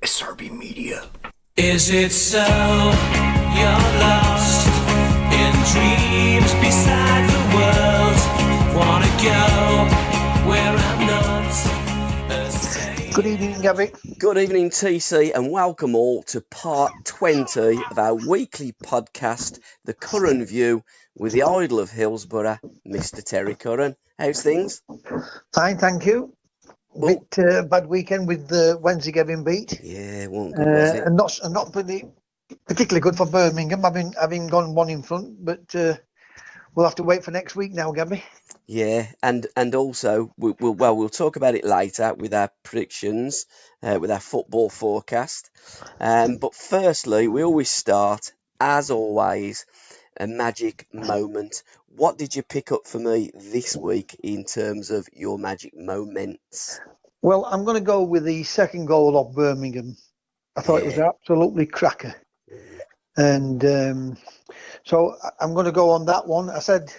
SRBMedia. Is it so you're lost in dreams beside the world? Wanna go where I'm not a saint? Good evening, Gabby. Good evening, TC, and welcome all to part 20 of our weekly podcast, The Curran View, with the idol of Hillsborough, Mr. Terry Curran. How's things? Fine, thank you. Well, Bit bad weekend with Wednesday getting beat, yeah, it wasn't good, was it? and not particularly good for Birmingham. Having gone one in front, but we'll have to wait for next week now, Gabby. Yeah, and also we'll talk about it later with our predictions, with our football forecast. But firstly, we always start, as always, a magic moment. What did you pick up for me this week in terms of your magic moments? Well, I'm going to go with the second goal of Birmingham. I thought it was absolutely cracker, and so I'm going to go on that one. I said,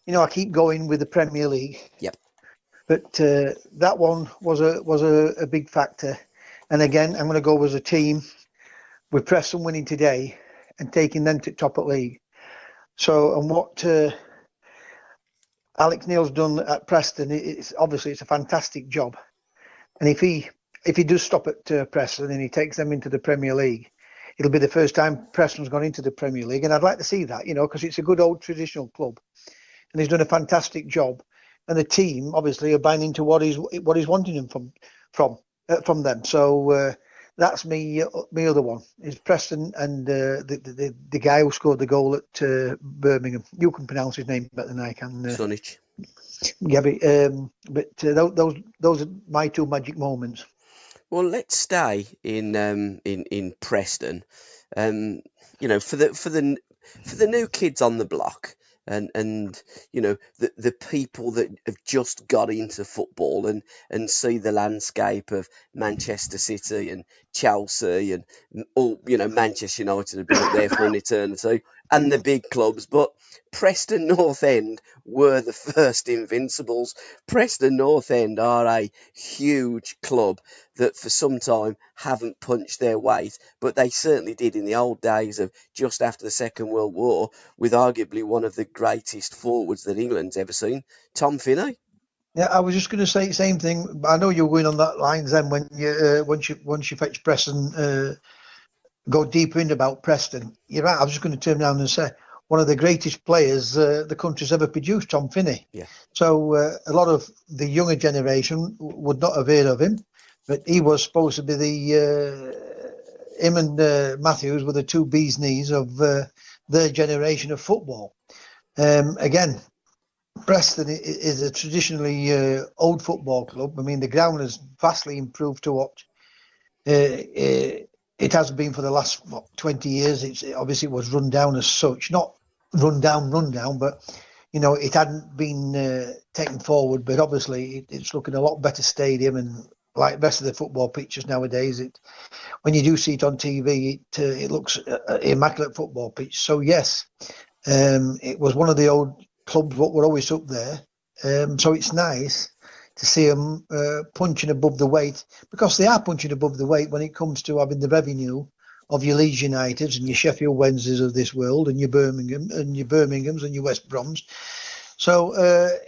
I keep going with the Premier League. Yep. But that one was a big factor. And again, I'm going to go as a team with Preston winning today and taking them to top of league. So, and what Alex Neil's done at Preston, it's a fantastic job. And if he does stop at Preston and he takes them into the Premier League, it'll be the first time Preston's gone into the Premier League. And I'd like to see that, because it's a good old traditional club. And he's done a fantastic job, and the team obviously are buying into what he's wanting them from them. So that's me other one is Preston and the guy who scored the goal at Birmingham. You can pronounce his name better than I can. Sunich. Yeah, but those are my two magic moments. Well, let's stay in Preston. For the new kids on the block. And the people that have just got into football and see the landscape of Manchester City and Chelsea and all, Manchester United have been up there for an eternity, and the big clubs, but Preston North End were the first Invincibles. Preston North End are a huge club that for some time haven't punched their weight, but they certainly did in the old days of just after the Second World War, with arguably one of the greatest forwards that England's ever seen, Tom Finney. Yeah, I was just going to say the same thing. I know you're going on that line then when you once you fetch Preston, go deeper in about Preston. You're right. I was just going to turn around and say one of the greatest players the country's ever produced, Tom Finney. Yeah. So a lot of the younger generation would not have heard of him, but he was supposed to be him and Matthews were the two bee's knees of their generation of football. Again, Preston is a traditionally old football club. I mean, the ground has vastly improved to what it has been for the last 20 years. It was run down as such, not run down, but it hadn't been taken forward. But obviously, it's looking a lot better stadium, and like the rest of the football pitches nowadays, when you do see it on TV, it looks an immaculate football pitch. So yes, it was one of the old clubs what were always up there. So it's nice to see them punching above the weight, because they are punching above the weight when it comes to having the revenue of your Leeds Uniteds and your Sheffield Wednesdays of this world, and your Birmingham and your Birminghams and your West Broms. So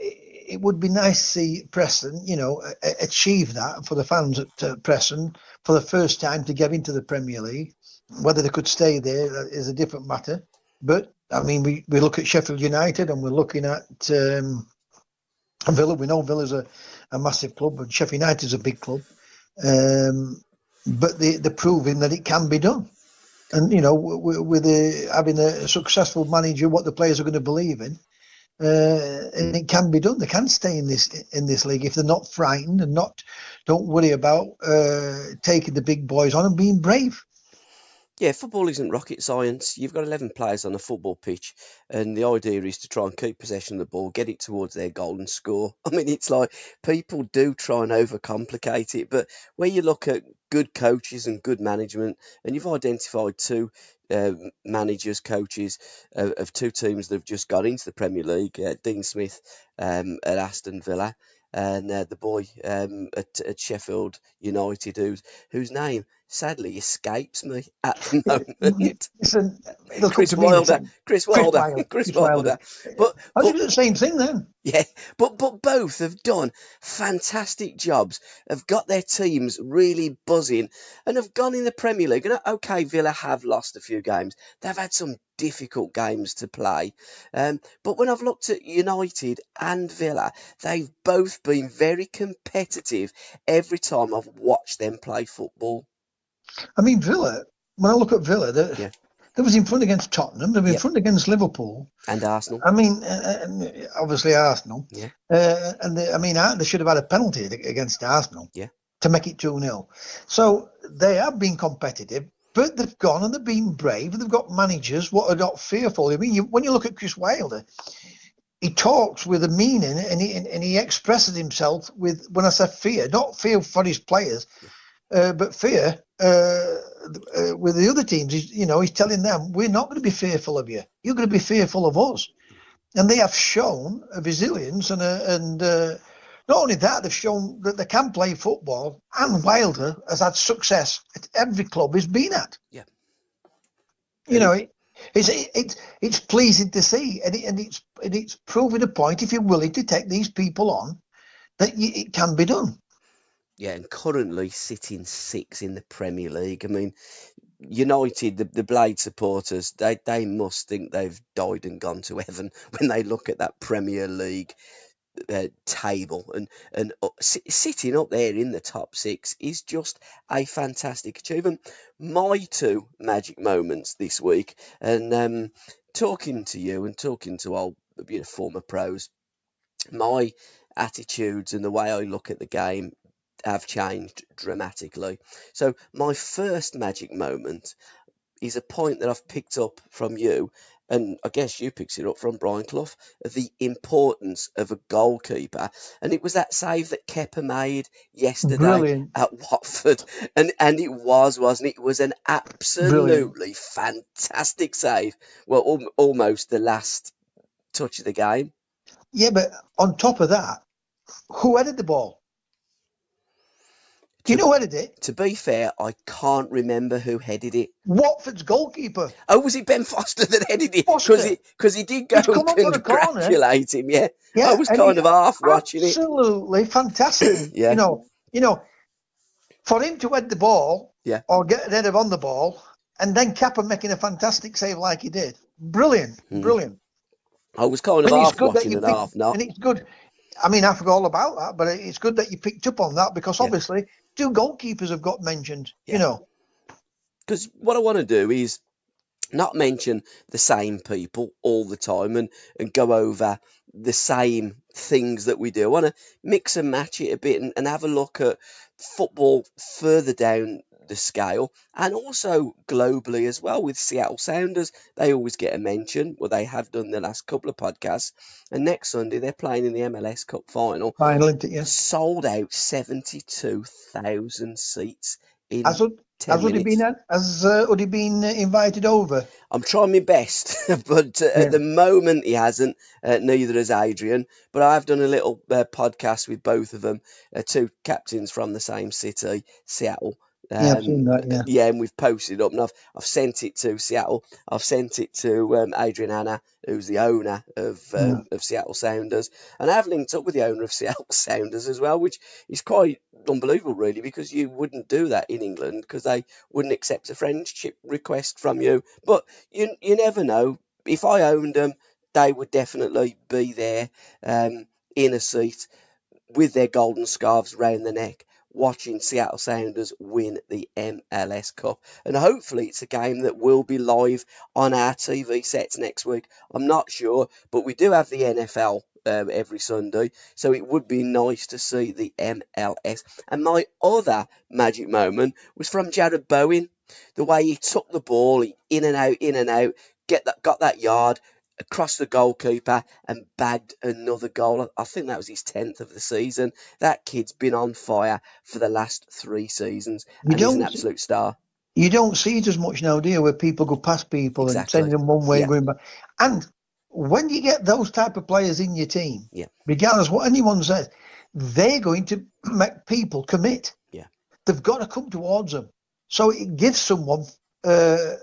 it would be nice to see Preston, achieve that for the fans at Preston for the first time to get into the Premier League. Whether they could stay there is a different matter. But I mean, we look at Sheffield United and we're looking at Villa. We know Villa's a massive club, and Sheffield United is a big club. But they're proving that it can be done. And, with having a successful manager, what the players are going to believe in, and it can be done. They can stay in this league if they're not frightened and don't worry about taking the big boys on and being brave. Yeah, football isn't rocket science. You've got 11 players on a football pitch, and the idea is to try and keep possession of the ball, get it towards their goal and score. I mean, it's like people do try and overcomplicate it, but when you look at good coaches and good management, and you've identified two managers, coaches of two teams that have just got into the Premier League, Dean Smith at Aston Villa, and the boy at Sheffield United, whose name sadly escapes me at the moment. Listen, it'll come Chris to me in a Wilder, second. Chris Chris Wilder, Wilder. Chris Chris Wilder. Wilder. But I was doing the same thing then. yeah, but both have done fantastic jobs, have got their teams really buzzing, and have gone in the Premier League. And okay, Villa have lost a few games. They've had some difficult games to play. But when I've looked at United and Villa, they've both been very competitive every time I've watched them play football. I mean, Villa, when I look at Villa, they was in front against Tottenham, they were in front against Liverpool. And Arsenal. I mean, obviously Arsenal. Yeah. They should have had a penalty against Arsenal. Yeah. To make it 2-0. So they have been competitive, but they've gone and they've been brave. They've got managers what are not fearful. I mean, when you look at Chris Wilder, he talks with a meaning and he expresses himself with, when I say fear, not fear for his players, but fear with the other teams. He's telling them, we're not going to be fearful of you. You're going to be fearful of us. And they have shown a resilience and not only that, they've shown that they can play football, and Wilder has had success at every club he's been at. Yeah. It's pleasing to see, and it's proving a point, if you're willing to take these people on, that it can be done. Yeah, and currently sitting 6th in the Premier League. I mean, United, the Blade supporters, they must think they've died and gone to heaven when they look at that Premier League table, and sitting up there in the top 6 is just a fantastic achievement. My 2 magic moments this week, and talking to you and talking to all former pros, my attitudes and the way I look at the game have changed dramatically. So my first magic moment is a point that I've picked up from you, and I guess you picked it up from Brian Clough, the importance of a goalkeeper. And it was that save that Kepa made yesterday. Brilliant. At Watford. And it wasn't it? It was an absolutely fantastic save. Well, almost the last touch of the game. Yeah, but on top of that, who headed the ball? Do you know who headed it? To be fair, I can't remember who headed it. Watford's goalkeeper. Oh, was it Ben Foster that headed it? Because he did go and congratulate him. Yeah, I was kind of half watching it. Absolutely fantastic. Yeah. For him to head the ball, or get an header on the ball, and then Kepa making a fantastic save like he did. Brilliant, brilliant. I was kind of half watching and half not. And it's good. I mean, I forgot all about that, but it's good that you picked up on that, because obviously 2 goalkeepers have got mentioned, Because what I want to do is not mention the same people all the time and go over the same things that we do. I want to mix and match it a bit and have a look at football further down the scale, and also globally as well with Seattle Sounders. They always get a mention. Well, they have done the last couple of podcasts, and next Sunday they're playing in the MLS Cup final. Sold out 72,000 seats in 10 minutes. Has Uddy been invited over? I'm trying my best, but at the moment he hasn't. Neither has Adrian. But I've done a little podcast with both of them, 2 captains from the same city, Seattle. I've seen that, and we've posted it up, and I've sent it to Seattle. I've sent it to Adrian Anna, who's the owner of Seattle Sounders, and I've linked up with the owner of Seattle Sounders as well, which is quite unbelievable, really, because you wouldn't do that in England, because they wouldn't accept a friendship request from you. But you never know. If I owned them, they would definitely be there in a seat with their golden scarves round the neck, watching Seattle Sounders win the MLS Cup. And hopefully it's a game that will be live on our TV sets next week. I'm not sure, but we do have the NFL every Sunday, so it would be nice to see the MLS. And my other magic moment was from Jared Bowen. The way he took the ball, in and out, got that yard, across the goalkeeper and bagged another goal. I think that was his 10th of the season. That kid's been on fire for the last 3 seasons, and he's an absolute star. You don't see it as much now, do you, where people go past people and send them one way and going back. And when you get those type of players in your team, regardless what anyone says, they're going to make people commit. They've got to come towards them. So it gives someone, let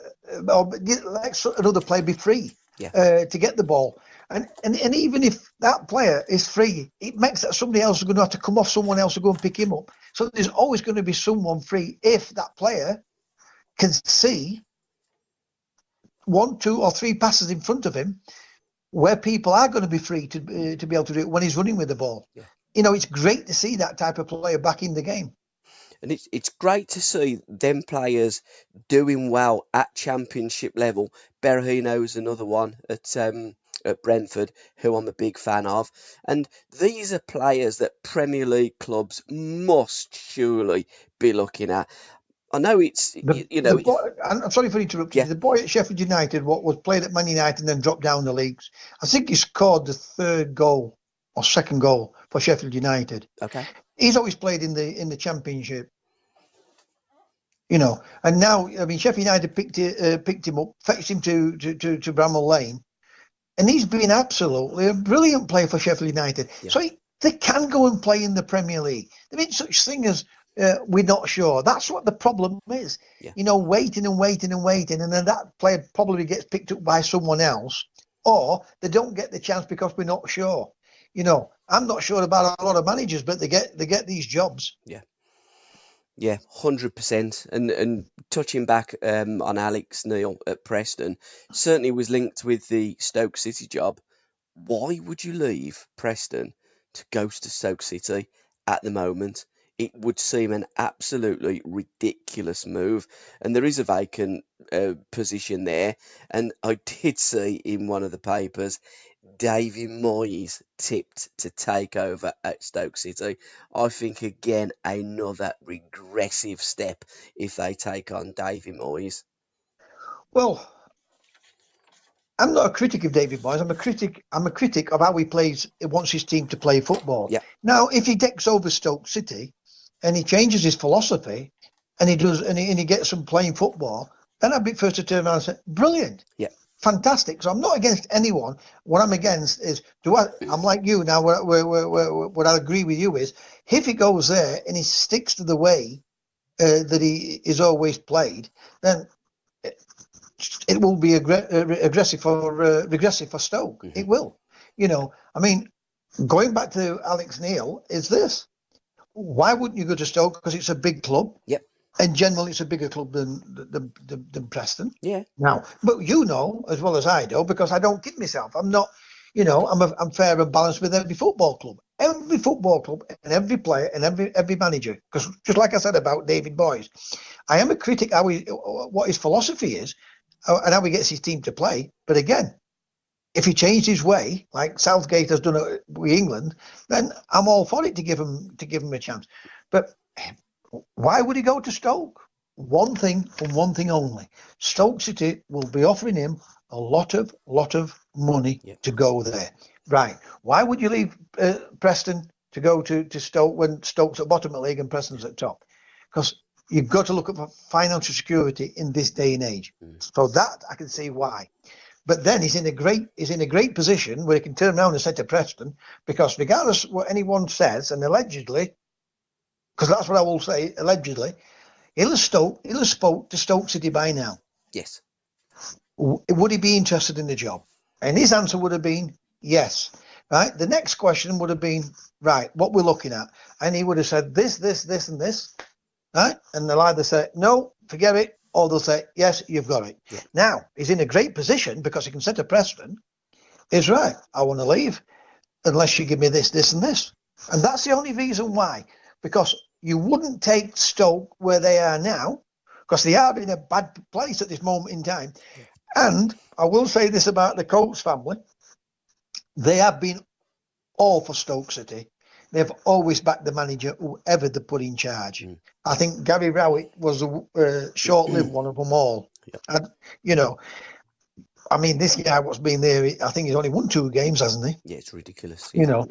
another player be free to get the ball. And even if that player is free, it makes that somebody else is going to have to come off someone else to go and pick him up. So there's always going to be someone free if that player can see 1, 2, or 3 passes in front of him where people are going to be free to be able to do it when he's running with the ball. Yeah. It's great to see that type of player back in the game. And it's great to see them players doing well at championship level. Berahino's another one at Brentford, who I'm a big fan of. And these are players that Premier League clubs must surely be looking at. I know The boy, I'm sorry for interrupting you. The boy at Sheffield United, what was played at Man United and then dropped down the leagues, I think he scored the 3rd goal or 2nd goal for Sheffield United. Okay. He's always played in the Championship. And now, I mean, Sheffield United picked him up, fetched him to Bramall Lane, and he's been absolutely a brilliant player for Sheffield United. Yeah. So they can go and play in the Premier League. There ain't such thing as we're not sure. That's what the problem is. Yeah. Waiting, and then that player probably gets picked up by someone else, or they don't get the chance because we're not sure. I'm not sure about a lot of managers, but they get these jobs. Yeah. Yeah, 100%. And touching back on Alex Neil at Preston, certainly was linked with the Stoke City job. Why would you leave Preston to go to Stoke City at the moment? It would seem an absolutely ridiculous move. And there is a vacant position there. And I did see in one of the papers, Davy Moyes tipped to take over at Stoke City. I think, again, another regressive step if they take on Davy Moyes. Well, I'm not a critic of David Moyes. I'm a critic of how he plays. He wants his team to play football. Yeah. Now, if he takes over Stoke City and he changes his philosophy and he gets them playing football, then I'd be first to turn around and say, brilliant. Yeah. Fantastic. So I'm not against anyone. What I'm against is, I'm like you now. What I agree with you is, if he goes there and he sticks to the way that he is always played, then it will be regressive for Stoke. Mm-hmm. It will. I mean, going back to Alex Neil, is this: why wouldn't you go to Stoke? Because it's a big club. Yep. And generally, it's a bigger club than Preston. Yeah. Now, but as well as I do, because I don't kid myself. I'm not, I'm fair and balanced with every football club. Every football club and every player and every manager. Because just like I said about David Moyes, I am a critic what his philosophy is and how he gets his team to play. But again, if he changed his way, like Southgate has done it with England, then I'm all for it to give him a chance. But why would he go to Stoke? One thing and one thing only. Stoke City will be offering him a lot of money to go there. Right. Why would you leave Preston to go to Stoke when Stoke's at bottom of the league and Preston's at top? Because you've got to look at financial security in this day and age. So that I can see why. But then he's in a great position where he can turn around and say to Preston, because regardless what anyone says, and allegedly, because that's what I will say, allegedly, he'll have spoke to Stoke City by now. Yes. Would he be interested in the job? And his answer would have been yes. Right. The next question would have been, right, what we're looking at. And he would have said this, and this. Right. And they'll either say, no, forget it, or they'll say, yes, you've got it. Yeah. Now, he's in a great position because he can say to Preston, is right, I want to leave unless you give me this, and this. And that's the only reason why. Because you wouldn't take Stoke where they are now, because they are in a bad place at this moment in time. Yeah. And I will say this about the Coates family. They have been all for Stoke City. They've always backed the manager, whoever they put in charge. I think Gary Rowett was a short-lived one of them all. Yep. And, I mean, this guy what's been there, I think he's only won 2 games, hasn't he? Yeah, it's ridiculous. Yeah.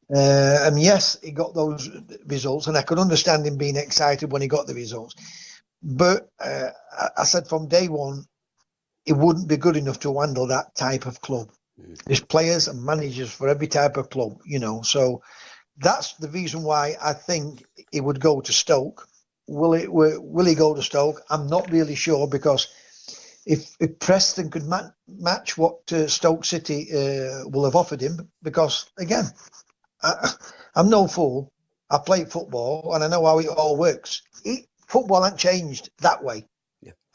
And yes, he got those results, and I could understand him being excited when he got the results. But I said from day one, it wouldn't be good enough to handle that type of club. There's players and managers for every type of club, so that's the reason why I think he would go to Stoke. will he go to Stoke? I'm not really sure, because if Preston could match what Stoke City will have offered him, because again, I'm no fool. I played football and I know how it all works. Football hasn't changed that way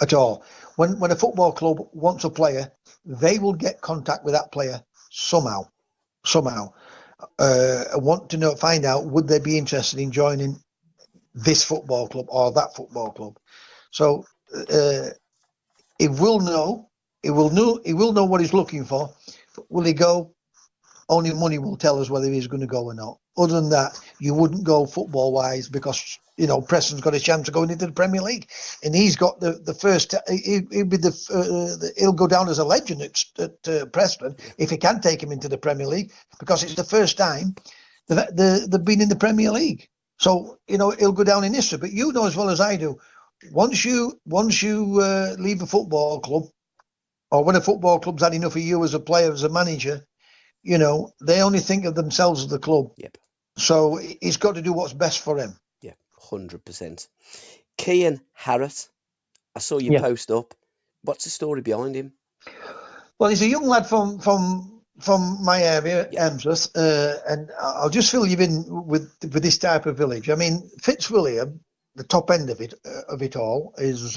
at all. When a football club wants a player, they will get contact with that player somehow. Want to find out, would they be interested in joining this football club or that football club? So he will know. He will know what he's looking for. Will he go? Only money will tell us whether he's going to go or not. Other than that, you wouldn't go football-wise, because Preston's got a chance of going into the Premier League, and he's got the first. He'll go down as a legend at Preston if he can take him into the Premier League, because it's the first time they've been in the Premier League. So he'll go down in history. But you know as well as I do, once you leave a football club, or when a football club's had enough of you as a player, as a manager, they only think of themselves as the club. Yep. So he's got to do what's best for him. Yeah, 100%. Cian Harrott, I saw you post up. What's the story behind him? Well, he's a young lad from my area, Emsworth, and I'll just fill you in with this type of village. I mean, Fitzwilliam, the top end of it all, is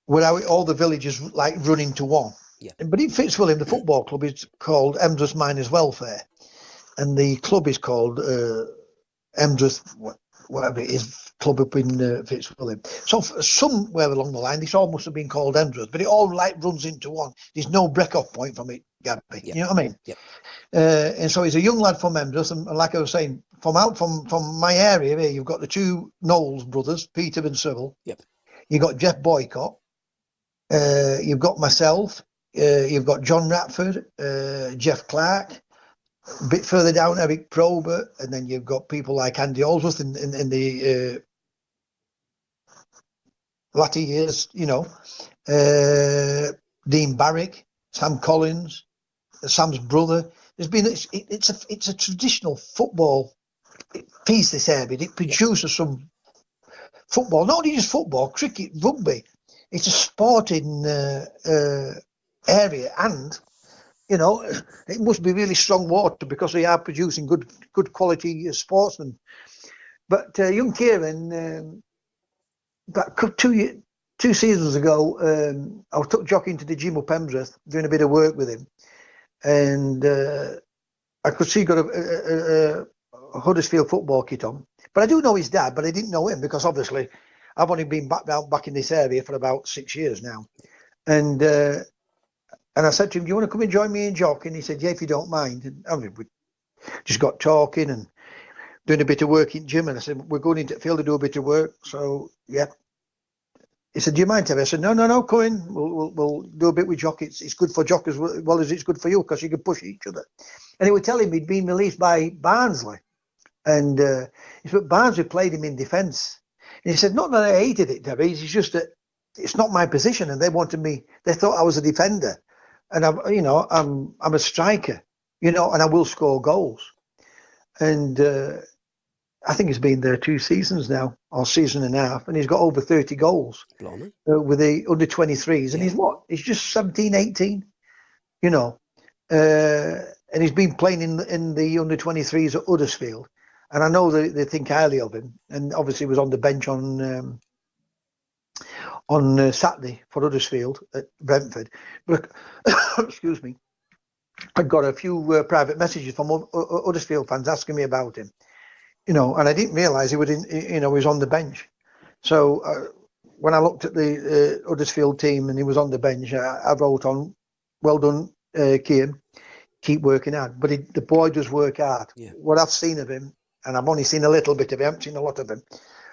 where all the villages like run into one. Yeah. But in Fitzwilliam, the football club is called Emsworth Miners Welfare, and the club is called Emsworth, whatever it is, club up in Fitzwilliam. So somewhere along the line, this all must have been called Emsworth, but it all runs into one. There's no break-off point from it, Gabby. Yep. You know what I mean? Yep. And so he's a young lad from Emsworth, and like I was saying, from my area here, you've got the two Knowles brothers, Peter and Cyril. Yep. You've got Jeff Boycott. You've got myself. You've got John Ratford, Jeff Clark. A bit further down, Eric Probert, and then you've got people like Andy Allsworth in the latter years, Dean Barrick, Sam Collins, Sam's brother. It's a traditional football piece, this area. It produces some football, not only just football, cricket, rugby. It's a sporting area, and it must be really strong water, because they are producing good quality sportsmen. But young Kieran, about 2 seasons ago, I took Jock into the gym up Emsworth, doing a bit of work with him, and I could see he got a Huddersfield football kit on. But I do know his dad, but I didn't know him, because obviously I've only been back in this area for about 6 years now, and I said to him, "Do you want to come and join me in Jock?" And he said, "Yeah, if you don't mind." And I mean, we just got talking and doing a bit of work in gym. And I said, "We're going into the field to do a bit of work." So, yeah. He said, "Do you mind, Terry?" I said, No, come in. We'll do a bit with Jock. It's good for Jock as well as it's good for you, because you can push each other. And he would tell him he'd been released by Barnsley. And he said, Barnsley played him in defence. And he said, "Not that I hated it, Terry. It's just that it's not my position. And they wanted me, they thought I was a defender. And I'm a striker, and I will score goals." And I think he's been there 2 seasons now, or season and a half, and he's got over 30 goals with the under 23s. And he's just 17, 18, and he's been playing in the under 23s at Huddersfield. And I know they think highly of him. And obviously he was on the bench on Saturday for Huddersfield at Brentford. But excuse me, I got a few private messages from Huddersfield fans asking me about him, and I didn't realise he was he was on the bench. So when I looked at the Huddersfield team and he was on the bench, I wrote on, "Well done, Cian, keep working hard." But the boy does work hard. Yeah. What I've seen of him, and I've only seen a little bit of him, I haven't seen a lot of him,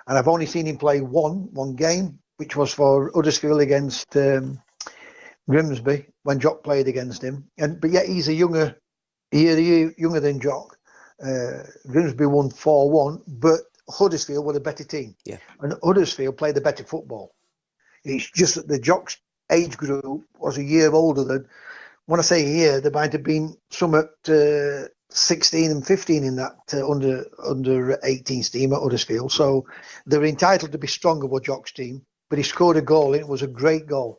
and I've only seen him play one game, which was for Huddersfield against Grimsby, when Jock played against him. But yet he's a year younger than Jock. Grimsby won 4-1, but Huddersfield were the better team. Yeah. And Huddersfield played the better football. It's just that the Jock's age group was a year older than, when I say a year, there might have been some at 16 and 15 in that under 18s team at Huddersfield. So they're entitled to be stronger with Jock's team. But he scored a goal. And it was a great goal.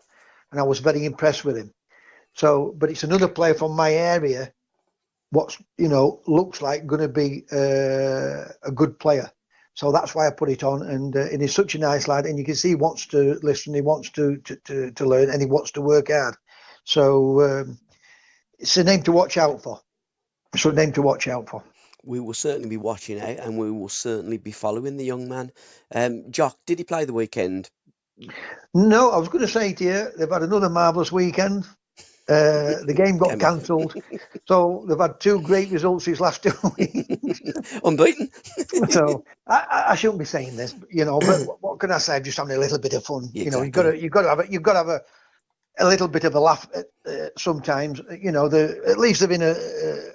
And I was very impressed with him. So, but it's another player from my area. What's, looks like going to be a good player. So that's why I put it on. And he's such a nice lad. And you can see he wants to listen. He wants to learn. And he wants to work hard. So it's a name to watch out for. It's a name to watch out for. We will certainly be watching out, and we will certainly be following the young man. Jock, did he play the weekend? No, I was going to say to you, they've had another marvellous weekend. The game got cancelled. So they've had 2 great results these last 2 weeks. Unbeaten. So I shouldn't be saying this, but what can I say? I'm just having a little bit of fun. Exactly. You've got to have a little bit of a laugh sometimes. At least they're in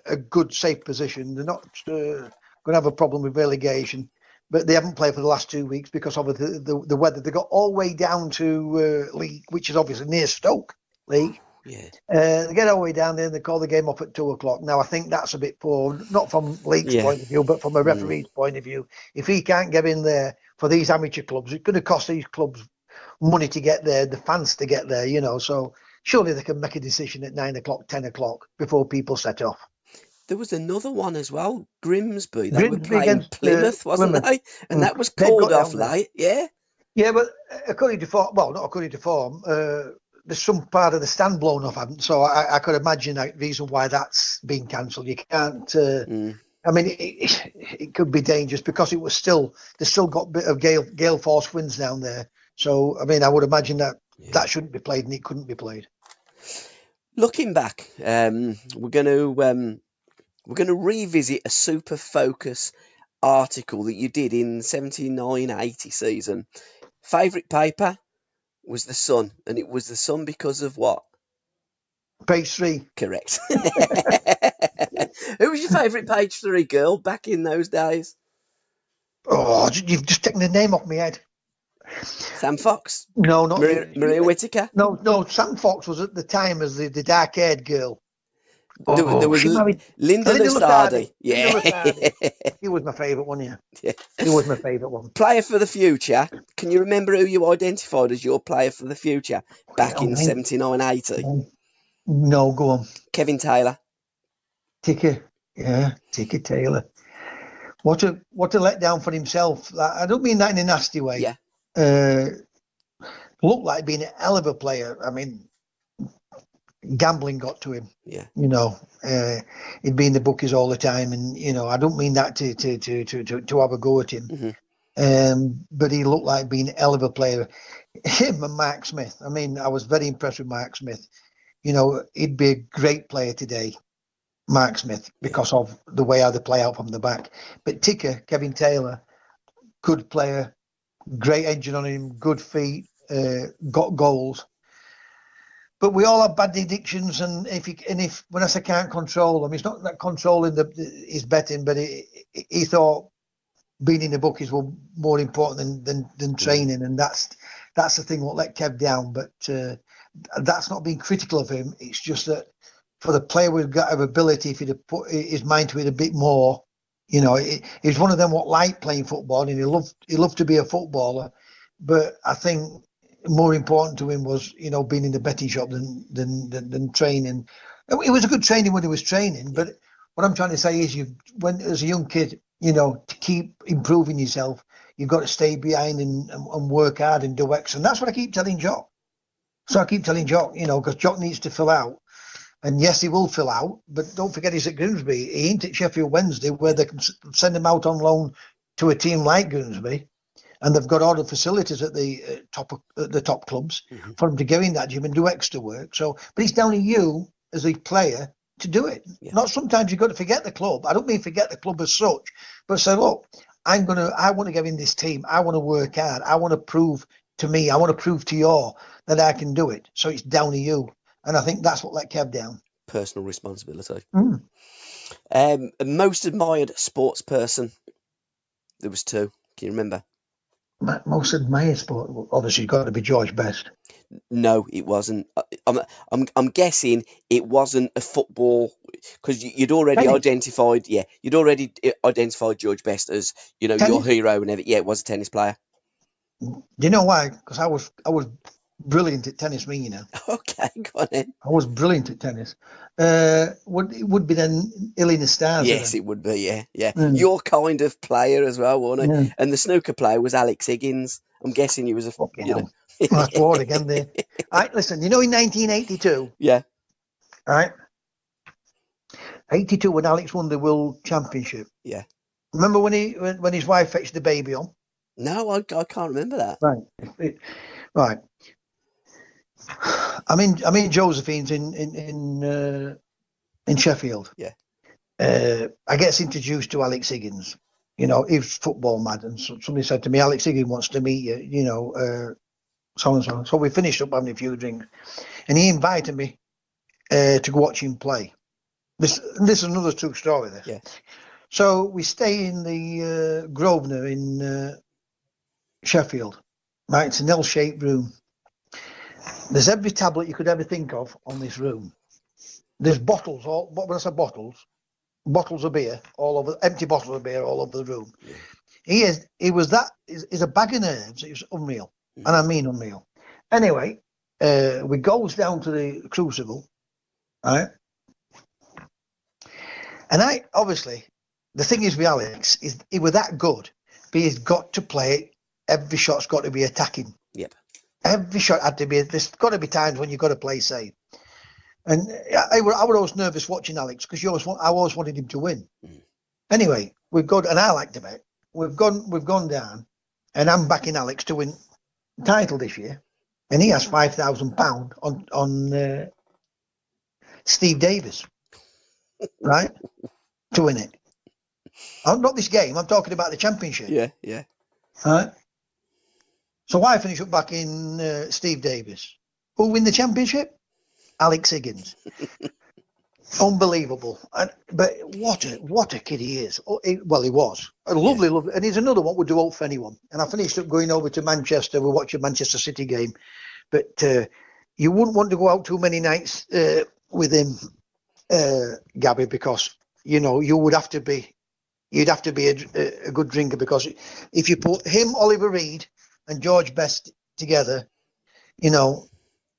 a good, safe position. They're not going to have a problem with relegation, but they haven't played for the last 2 weeks because of the weather. They got all the way down to League, which is obviously near Stoke League. Yeah. They get all the way down there and they call the game off at 2:00. Now, I think that's a bit poor, not from League's point of view, but from a referee's point of view. If he can't get in there for these amateur clubs, it's going to cost these clubs money to get there, the fans to get there, so surely they can make a decision at 9:00, 10:00 before people set off. There was another one as well, Grimsby. They were playing against, Plymouth, wasn't Plymouth. they? And that was They've called got off down there. late, yeah? Yeah, but according to form, well, not according to form, there's some part of the stand blown off, haven't? So I could imagine that reason why that's been cancelled. You can't. I mean, it could be dangerous because they still got a bit of gale force winds down there. So I mean, I would imagine that shouldn't be played and it couldn't be played. Looking back, we're going to revisit a Super Focus article that you did in 79-80 season. Favourite paper was The Sun, and it was The Sun because of what? Page 3. Correct. Who was your favourite page 3 girl back in those days? Oh, you've just taken the name off my head. Sam Fox? No, not Maria Whittaker? No, Sam Fox was at the time as the dark-haired girl. There was Linda Lusardi. Yeah. He was my favourite one, yeah. He was my favourite one. Player for the future. Can you remember who you identified as your player for the future back in 79-80? No, go on. Kevin Taylor. Ticker Taylor. What a letdown for himself. I don't mean that in a nasty way. Yeah. Looked like being a hell of a player. I mean, gambling got to him. Yeah. He'd be in the bookies all the time, and I don't mean that to have a go at him. But he looked like being a hell of a player. Him and Mark Smith. I mean, I was very impressed with Mark Smith. He'd be a great player today, Mark Smith, because of the way how they play out from the back. But Ticker, Kevin Taylor, good player, great engine on him, good feet, got goals. But we all have bad addictions, and if when I say can't control them, it's not that controlling his betting, but he thought being in the bookies was more important than training, and that's the thing what let Kev down. But that's not being critical of him. It's just that for the player with got of ability, if he'd have put his mind to it a bit more, he's one of them what liked playing football, and he loved to be a footballer. But I think more important to him was being in the betting shop than training. It was a good training when he was training, but what I'm trying to say is when as a young kid, to keep improving yourself, you've got to stay behind and work hard and do X, and that's what I keep telling Jock. So I keep telling Jock, because Jock needs to fill out. And yes, he will fill out, but don't forget he's at Grimsby. He ain't at Sheffield Wednesday, where they can send him out on loan to a team like Grimsby, and they've got all the facilities at the top clubs for him to go in that gym and do extra work. So, but it's down to you as a player to do it. Yeah. Not sometimes you've got to forget the club. I don't mean forget the club as such, but say, look, I want to get in this team. I want to work hard. I want to prove to me. I want to prove to you that I can do it. So it's down to you. And I think that's what let Kev down. Personal responsibility. Most admired sports person. There was 2. Can you remember? Most admired sport. Obviously, got to be George Best. No, it wasn't. I'm guessing it wasn't a football. because you'd already Tennis. identified, identified George Best as, you know, your Tennis? hero and everything. Yeah, it was a tennis player. Do you know why? Because I was brilliant at tennis, me, you know. Okay, go on then. I was brilliant at tennis. It would be then Ilina Stars. Yes, Then. it would be. Yeah. Mm, Your kind of player as well, wasn't yeah. it? And the snooker player was Alex Higgins. I'm guessing he was a, Fucking you know. hell. Well, that's bored again there. All right, listen, you know, in 1982, Yeah. all right, 82 when Alex won the World Championship. Yeah. Remember when his wife fetched the baby on? No, I can't remember that. Right. Right. I'm in Josephine's in Sheffield. Yeah. I gets introduced to Alex Higgins. You know, he was football mad, and somebody said to me, Alex Higgins wants to meet you. You know, so and so. So we finished up having a few drinks, and he invited me to go watch him play. This is another true story. There. Yeah. So we stay in the Grosvenor in Sheffield. Right, it's an L-shaped room. There's every tablet you could ever think of on this room. There's bottles, when I say bottles of beer all over, empty bottles of beer all over the room. Yeah. He's a bag of nerves. It was unreal, and I mean unreal. Anyway, we goes down to the Crucible, right? And obviously, the thing is with Alex is he was that good, but he's got to play it. Every shot's got to be attacking. Yep. Every shot had to be. There's got to be times when you've got to play safe. And I was always nervous watching Alex because I always wanted him to win. Mm. Anyway, we've gone, and I liked him. We've gone down, and I'm backing Alex to win the title this year, and he has £5,000 on Steve Davis, right, to win it. Not this game. I'm talking about the championship. Yeah. All right. So I finish up back in Steve Davis. Who win the championship? Alex Higgins. Unbelievable. But what a kid he is. He was. A lovely. And he's another one would do out for anyone. And I finished up going over to Manchester. We watched a Manchester City game. But you wouldn't want to go out too many nights with him, Gabby, because, you know, you'd have to be a good drinker, because if you put him, Oliver Reed, and George Best together, you know,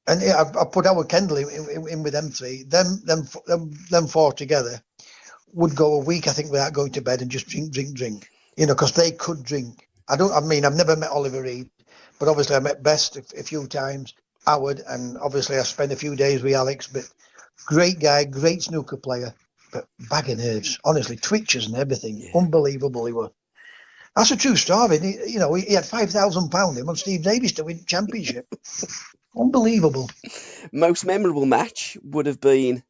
and I put Howard Kendall in with them three, them four together would go a week, I think, without going to bed and just drink, you know, because they could drink. I've never met Oliver Reed, but obviously I met Best a few times, Howard, and obviously I spent a few days with Alex, but great guy, great snooker player, but bag of nerves, honestly, twitches and everything. Yeah. Unbelievable he was. That's a true story. He had £5,000 him on Steve Davis to win the championship. Unbelievable. Most memorable match would have been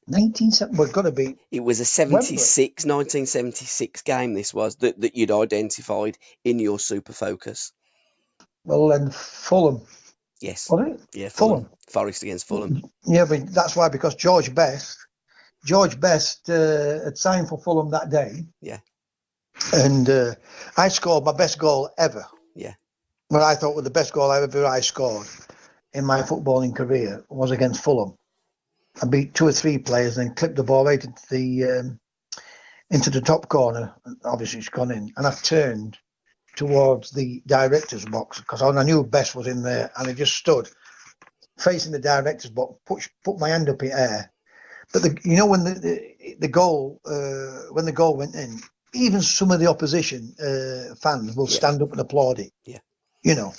1970. Well, got to be. It was a 1976 game. This was that you'd identified in your Super Focus. Well, then Fulham. Yes. Was it? Yeah, Fulham. Forest against Fulham. Yeah, but that's why, because George Best had signed for Fulham that day. Yeah. And I scored my best goal ever. Yeah. What I thought was the best goal I scored in my footballing career was against Fulham. I beat 2 or 3 players and then clipped the ball right into the top corner. Obviously, it's gone in. And I turned towards the director's box because I knew Best was in there, and I just stood facing the director's box, put my hand up in air. But when the goal went in, even some of the opposition fans will stand up and applaud it. Yeah. You know,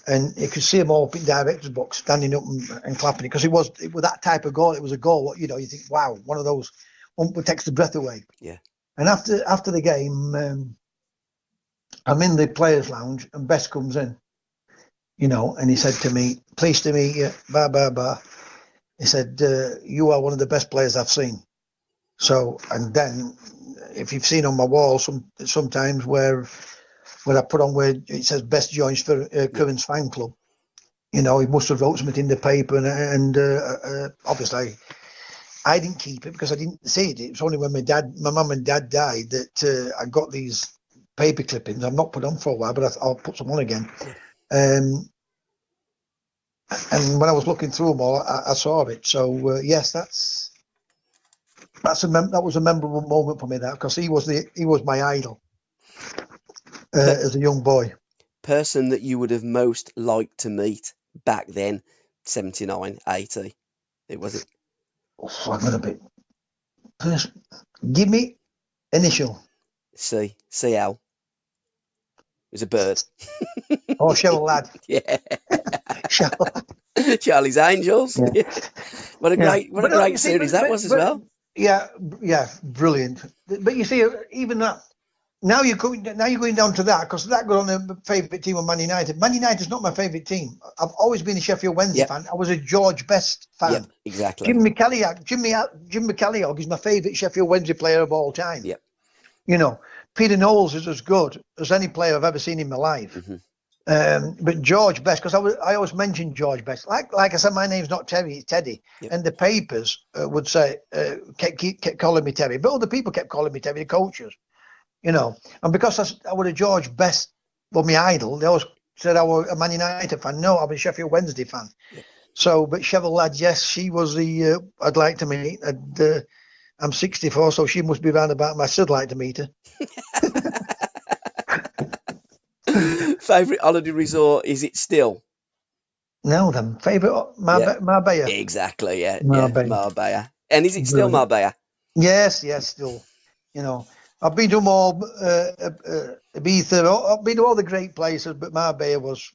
and you could see them all up in director's box standing up and clapping it, because it was that type of goal. It was a goal, you know, you think, wow, one of those, one that takes the breath away. Yeah. And after the game, I'm in the players' lounge and Best comes in, you know, and he said to me, "Pleased to meet you, blah, blah, blah." He said, "You are one of the best players I've seen." So, and then, if you've seen on my wall sometimes where I put on where it says Best joins for Curran's fan club, you know, he must have wrote something in the paper, and obviously I didn't keep it because I didn't see it. It was only when my mum and dad died that I got these paper clippings. I've not put on for a while, but I'll put some on again. And when I was looking through them all, I saw it. So yes, that's that was a memorable moment for me, that, because he was my idol as a young boy. Person that you would have most liked to meet back then, 79, 80. It was it. Oh, I'm gonna be. Give me initial. CL. It was a bird. Oh, Cheryl Lad. Yeah. Cheryl. Charlie's Angels. Yeah. What a great you see, series that was as well. Yeah, brilliant. But you see, even that. Now you're going down to that, because that got on the favourite team of Man United. Man United's not my favourite team. I've always been a Sheffield Wednesday fan. I was a George Best fan. Yep, exactly. Jim McCalliog is my favourite Sheffield Wednesday player of all time. Yep. You know, Peter Knowles is as good as any player I've ever seen in my life. Mm-hmm. But George Best, because I always mention George Best. Like I said, my name's not Terry, it's Teddy. Yep. And the papers would say, kept calling me Terry. But other people kept calling me Terry, the coaches. You know, and because I was a George Best, well, my idol, they always said I was a Man United fan. No, I'm a Sheffield Wednesday fan. Yeah. So, but Cheryl Lad, yes, she was the I'd like to meet. I'm 64, so she must be round about my I'd like to meet her. Favourite holiday resort, is it still? No, then. Favourite, Marbella. Exactly, yeah. Marbella. And is it still Marbella? Yes, still. You know, I've been to them all, Ibiza, I've been to all the great places, but Marbella was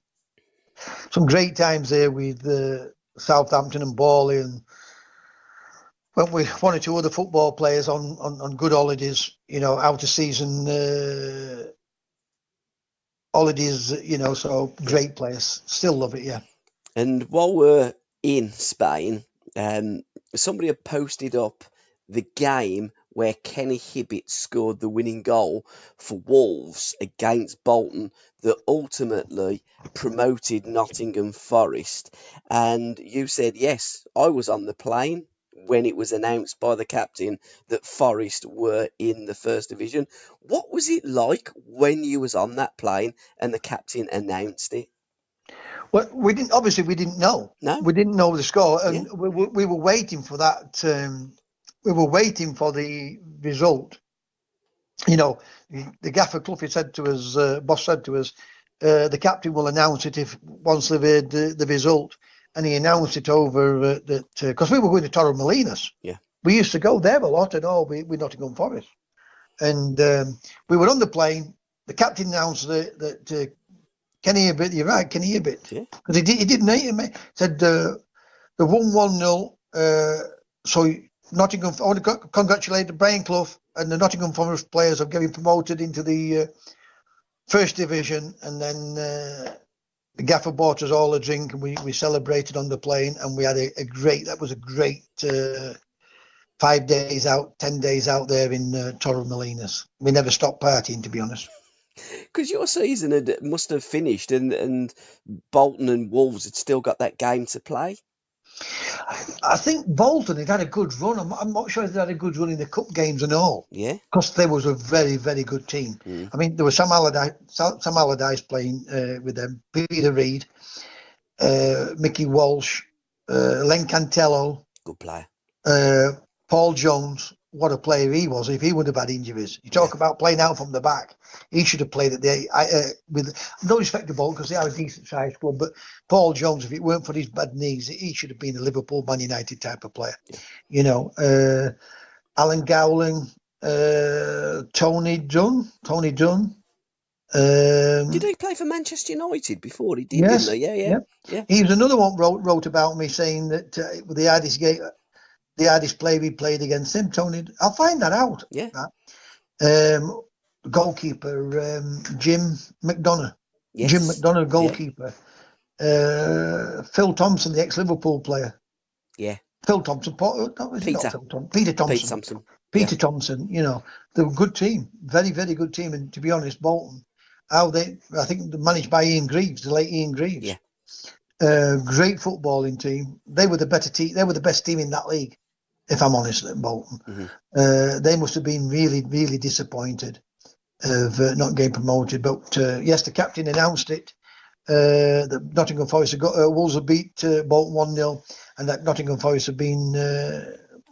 some great times there with Southampton and Bawley, and went with one or two other football players on good holidays, you know, out of season holidays, you know, so great place. Still love it, yeah. And while we're in Spain, somebody had posted up the game where Kenny Hibbett scored the winning goal for Wolves against Bolton that ultimately promoted Nottingham Forest. And you said, yes, I was on the plane when it was announced by the captain that Forest were in the First Division. What was it like when you was on that plane and the captain announced it? Well, we didn't know. No, we didn't know the score, and we were waiting for that. We were waiting for the result. You know, the gaffer Cluffy said to us, boss said to us, the captain will announce it once they've heard the result, and he announced it over that because we were going to Torremolinos. Yeah, we used to go there a lot and all with Nottingham Forest, and we were on the plane. The captain announced that. Kenny Hibbett, you're right, Kenny Hibbett. Because he didn't hate me. Said the 1-1-0. So Nottingham, I want to congratulate Brian Clough and the Nottingham Forest players of getting promoted into the First Division. And then the gaffer bought us all a drink, and we celebrated on the plane. And we had a great 5 days out, 10 days out there in Torremolinos. We never stopped partying, to be honest. Because your season must have finished, and Bolton and Wolves had still got that game to play. I think Bolton had a good run. I'm not sure if they had a good run in the cup games and all. Yeah, because they was a very, very good team. I mean, there was Sam Allardyce playing with them, Peter Reid, Mickey Walsh, Len Cantello, good player, Paul Jones. What a player he was! If he wouldn't have had injuries, you talk about playing out from the back. He should have played at with no respect to Bolton because they are a decent sized club. But Paul Jones, if it weren't for his bad knees, he should have been a Liverpool, Man United type of player. Yeah. You know, Alan Gowling, Tony Dunn. Did he play for Manchester United before? He did, yes, didn't he? Yeah. He was another one wrote about me saying that with the hardest game. The hardest player we played against him, Tony. I'll find that out. Yeah. Goalkeeper, Jim McDonough. Yes. Jim McDonough, goalkeeper. Yeah. Phil Thompson, the ex-Liverpool player. Yeah. Phil Thompson. Peter Thompson. Peter Thompson. You know, they were a good team. Very, very good team. And to be honest, Bolton, I think they're managed by Ian Greaves, the late Ian Greaves. Yeah. Great footballing team. They were the better team. They were the best team in that league. If I'm honest, at Bolton, they must have been really, really disappointed of not getting promoted. But yes, the captain announced it. That Nottingham Forest Wolves had beat Bolton 1-0, and that Nottingham Forest had been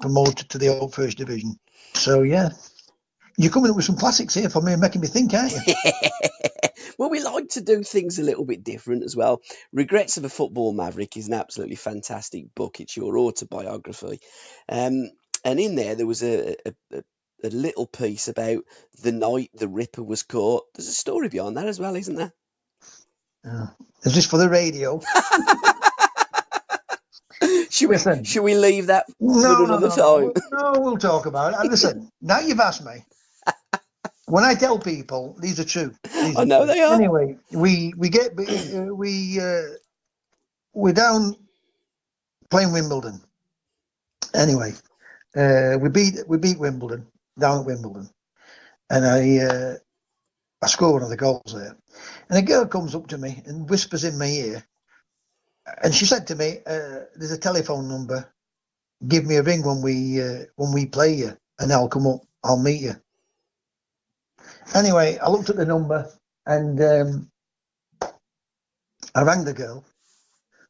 promoted to the old First Division. So yeah, you're coming up with some classics here for me, making me think, aren't you? Well, we like to do things a little bit different as well. Regrets of a Football Maverick is an absolutely fantastic book. It's your autobiography. And in there was a little piece about the night the Ripper was caught. There's a story behind that as well, isn't there? Is this for the radio? Should we leave that No, for another time? No, we'll talk about it. And listen, now you've asked me. When I tell people, these are true. I know they are. Anyway, we're down playing Wimbledon. Anyway, we beat Wimbledon down at Wimbledon, and I score one of the goals there. And a girl comes up to me and whispers in my ear, and she said to me, "There's a telephone number. Give me a ring when we play you, and I'll come up. I'll meet you." Anyway, I looked at the number and I rang the girl.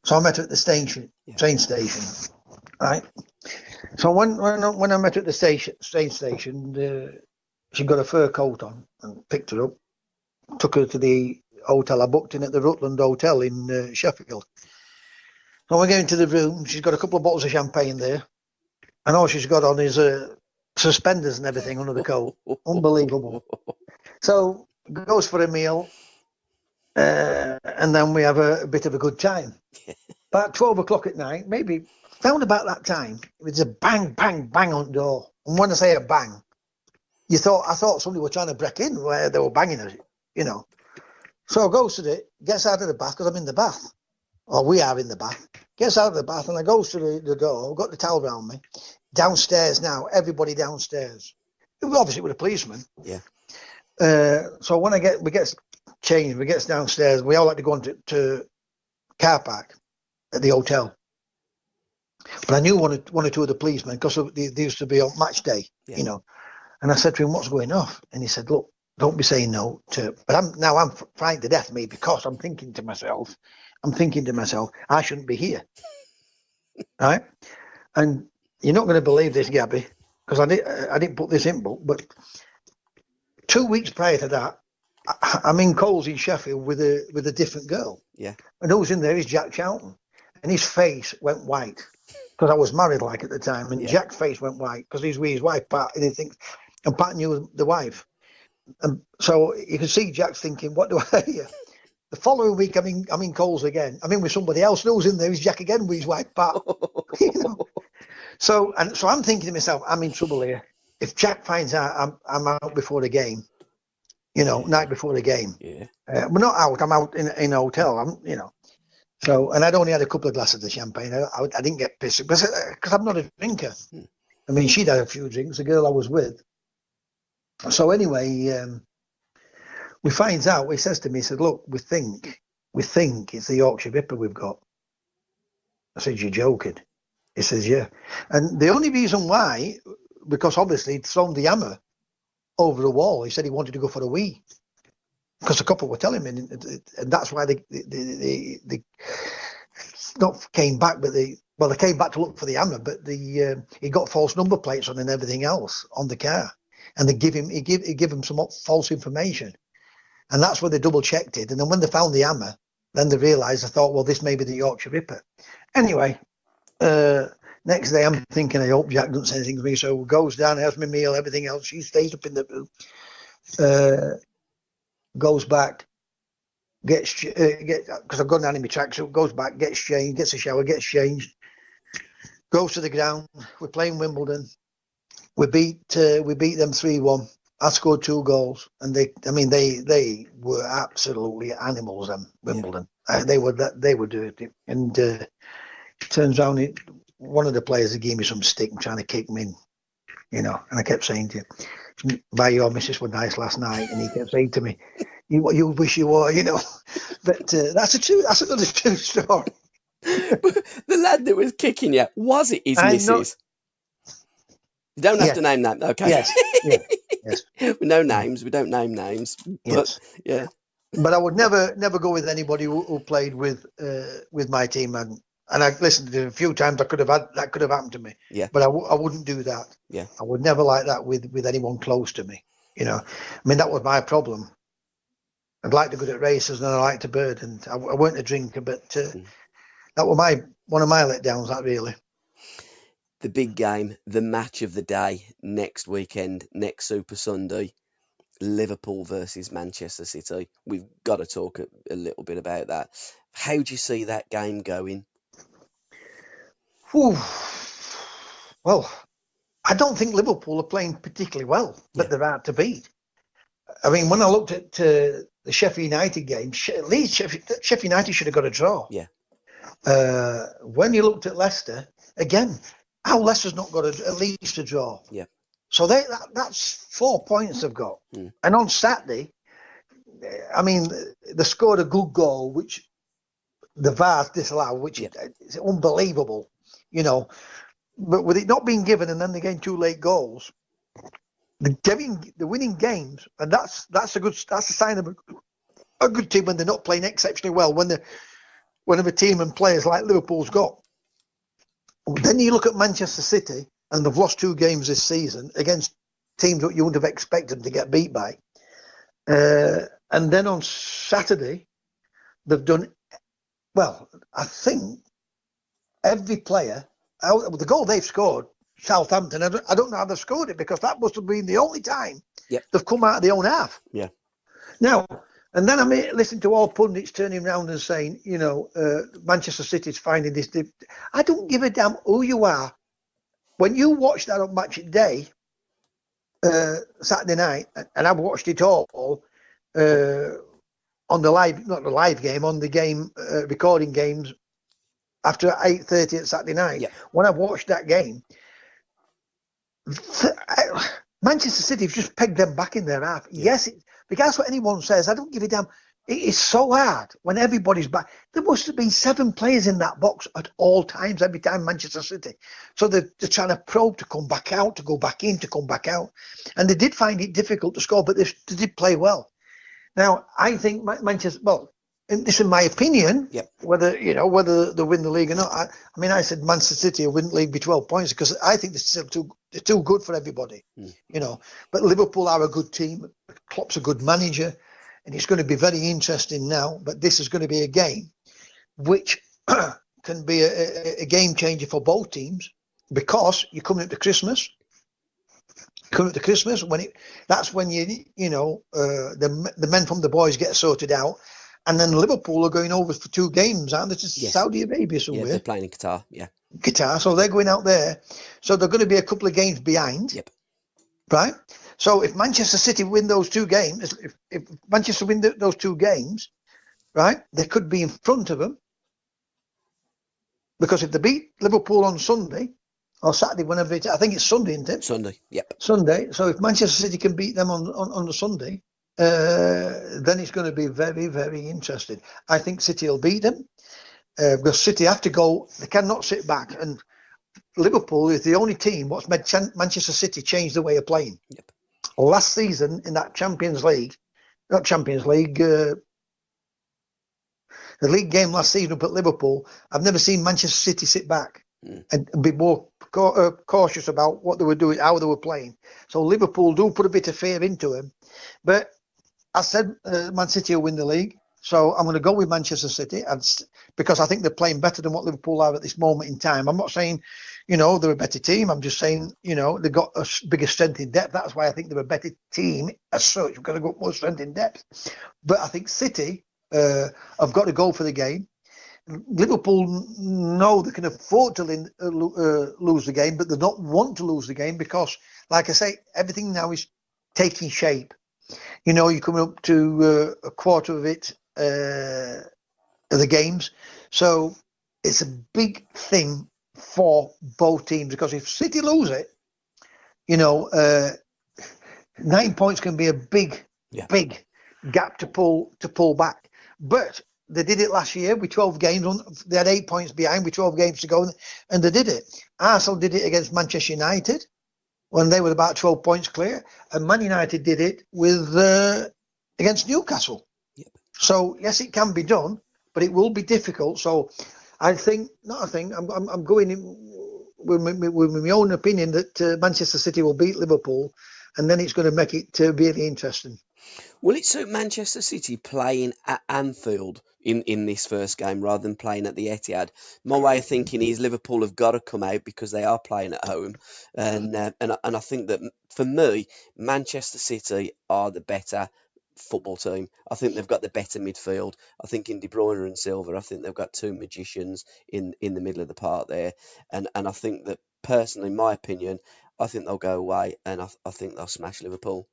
So I met her at the train station, right? So when I met her at the train station, she got a fur coat on and picked her up, took her to the hotel I booked in at the Rutland Hotel in Sheffield. So we go into the room. She's got a couple of bottles of champagne there, and all she's got on is suspenders and everything under the coat. Unbelievable. So goes for a meal, and then we have a bit of a good time. About 12 o'clock at night, maybe round about that time, it was a bang, bang, bang on the door. And when I say a bang, I thought somebody were trying to break in where they were banging us, you know. So I goes to gets out of the bath, because I'm in the bath, or we are in the bath. Gets out of the bath and I goes to the door. I've got the towel around me. Downstairs now, everybody downstairs. Obviously with a policeman. Yeah. So when we get changed, we get downstairs. We all like to go into to car park at the hotel. But I knew one or two of the policemen, because they used to be on match day, you know. And I said to him, "What's going off?" And he said, "Look, don't be saying no to." But I'm frightened to death, me, because I'm thinking to myself, I shouldn't be here, right? And you're not going to believe this, Gabby, because I didn't put this in book, but 2 weeks prior to that, I'm in Coles in Sheffield with a different girl. Yeah. And who's in there is Jack Charlton. And his face went white, because I was married at the time. And Jack's face went white because he's with his wife, Pat, and he thinks, and Pat knew the wife. And so you can see Jack's thinking, what do I hear? The following week, I'm in Coles again. I'm in with somebody else. And who's in there is Jack again with his wife, Pat. You know? So I'm thinking to myself, I'm in trouble here. If Jack finds out I'm out before the game, you know, night before the game. Yeah. We're not out. I'm out in a hotel. You know. So, and I'd only had a couple of glasses of champagne. I didn't get pissed because I'm not a drinker. I mean, she'd had a few drinks, the girl I was with. So anyway, we finds out. He says to me, he said, "Look, we think it's the Yourshire Ripper we've got." I said, "You're joking?" He says, "Yeah." And the only reason why, because obviously he'd thrown the hammer over the wall. He said he wanted to go for a wee, because a couple were telling me, and that's why they not came back, but they came back to look for the hammer, but he got false number plates on and everything else on the car, and he give him some false information, and that's where they double checked it. And then when they found the hammer, then they realised. I thought, well, this may be the Yourshire Ripper. Anyway, next day I'm thinking, I hope Jack doesn't say anything to me. So goes down, has my meal, everything else. She stays up in the room. Goes back, because I've gone down in my tracksuit, goes back, gets changed, gets a shower, gets changed, goes to the ground. We're playing Wimbledon. We beat them 3-1. I scored 2 goals, and they were absolutely animals. Wimbledon, they were dirty. And turns out one of the players gave me some stick and trying to kick me in, you know. And I kept saying to him, "By your missus were nice last night," and he kept saying to me, "You wish you were," you know. But that's another true story. The lad that was kicking you, was it his missus? You don't have to name that, okay? Yes. No names. We don't name names. But, yeah. But I would never go with anybody who played with my team. and I listened to it a few times. That could have happened to me. Yeah. But I wouldn't do that. Yeah. I would never like that with anyone close to me. You know, I mean, that was my problem. I'd like to go to races and I like to bird, and I weren't a drinker, but that was one of my letdowns. That really. The big game, the match of the day next weekend, next Super Sunday, Liverpool versus Manchester City. We've got to talk a little bit about that. How do you see that game going? Whew. Well, I don't think Liverpool are playing particularly well, but they're hard to beat. I mean, when I looked at the Sheffield United game, Sheffield United should have got a draw. Yeah. When you looked at Leicester, again, how Leicester's not got at least a draw. Yeah. So that's 4 points they've got. And on Saturday, I mean, they scored a good goal, which the VAR disallowed, which is unbelievable, you know. But with it not being given and then they getting 2 late goals, the winning games, and that's a sign of a good team when they're not playing exceptionally well. Whenever a team and players like Liverpool's got. Then you look at Manchester City, and they've lost 2 games this season against teams that you wouldn't have expected them to get beat by. And then on Saturday, they've done well. I think every player, the goal they've scored, Southampton, I don't know how they've scored it, because that must have been the only time they've come out of their own half. Yeah. Now, and then I listen to all pundits turning around and saying, you know, Manchester City's finding this. I don't give a damn who you are. When you watch that on Match of the Day, Saturday night, and I've watched it all on the live, not the live game, on the game recording games after 8:30 at Saturday night. Yeah. When I've watched that game, Manchester City have just pegged them back in their half. Yes, because what anyone says, I don't give a damn. It is so hard when everybody's back. There must have been 7 players in that box at all times, every time Manchester City. So they're trying to probe to come back out, to go back in, to come back out. And they did find it difficult to score, but they did play well. Now, I think Manchester, well, this is my opinion, whether they win the league or not. I mean, I said Manchester City will win the league by 12 points because I think they're too good for everybody, you know. But Liverpool are a good team. Klopp's a good manager, and it's going to be very interesting now. But this is going to be a game which can be a game changer for both teams, because you're coming up to Christmas. That's when the men from the boys get sorted out. And then Liverpool are going over for 2 games, aren't they, to Saudi Arabia somewhere? Yeah, they're playing in Qatar, Qatar, so they're going out there. So they're going to be a couple of games behind. Yep. Right? So if Manchester City win those 2 games, if Manchester win those 2 games, right, they could be in front of them. Because if they beat Liverpool on Sunday, or Saturday, whenever I think it's Sunday, isn't it? Sunday, yep. Sunday. So if Manchester City can beat them on the Sunday, then it's going to be very, very interesting. I think City will beat them because City have to go. They cannot sit back. And Liverpool is the only team what's made Manchester City change the way of playing. Yep. Last season in that the league game last season up at Liverpool, I've never seen Manchester City sit back and be more cautious about what they were doing, how they were playing. So Liverpool do put a bit of fear into him. But I said Man City will win the league. So I'm going to go with Manchester City because I think they're playing better than what Liverpool are at this moment in time. I'm not saying, they're a better team. I'm just saying, they've got a bigger strength in depth. That's why I think they're a better team as such. We've got to go more strength in depth. But I think City have got to go for the game. Liverpool know they can afford to lose the game, but they don't want to lose the game because, like I say, everything now is taking shape. You're coming up to a quarter of it, of the games. So it's a big thing for both teams because if City lose it, 9 points can be a big gap to pull back. But they did it last year with 12 games. They had 8 points behind with 12 games to go, and they did it. Arsenal did it against Manchester United when they were about 12 points clear, and Man United did it with against Newcastle. Yep. So, yes, it can be done, but it will be difficult. So I think, not I think, I'm going in with my own opinion that Manchester City will beat Liverpool, and then it's going to make it really interesting. Will it suit Manchester City playing at Anfield in this first game rather than playing at the Etihad? My way of thinking is Liverpool have got to come out because they are playing at home, and I think that for me, Manchester City are the better football team. I think they've got the better midfield. I think in De Bruyne and Silva, I think they've got two magicians in the middle of the park there, and I think that personally, in my opinion, I think they'll go away and I think they'll smash Liverpool.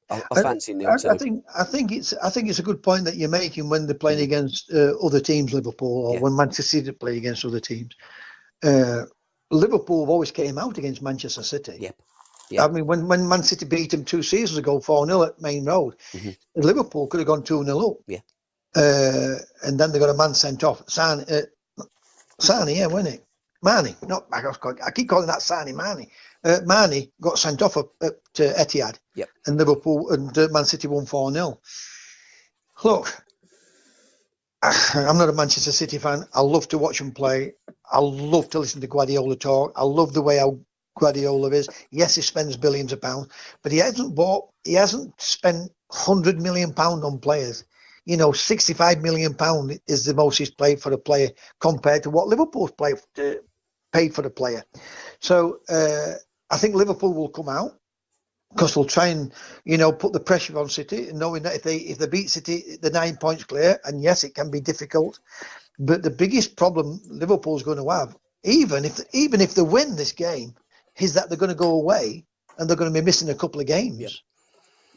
I fancy nil I two. think it's a good point that you're making when they're playing against other teams, Liverpool, or Yeah. when Manchester City play against other teams. Liverpool have always came out against Manchester City. Yep. Yeah. I mean, when Man City beat them 2 seasons ago, 4-0 at Main Road, Liverpool could have gone 2-0 up. Yeah. And then they got a man sent off. Sani, yeah, wasn't it? Mane, not I keep calling that Sani, Mane. Mane got sent off at Etihad, Yep. and Liverpool and Man City won 4-0. Look, I'm not a Manchester City fan. I love to watch them play. I love to listen to Guardiola talk. I love the way how Guardiola is. Yes, he spends billions of pounds, but he hasn't spent £100 million on players. You know, £65 million is the most he's played for a player compared to what Liverpool's paid for the player. So I think Liverpool will come out because they'll try and, put the pressure on City, knowing that if they beat City, the 9 points clear. And yes, it can be difficult, but the biggest problem Liverpool's going to have, even if they win this game, is that they're going to go away and they're going to be missing a couple of games.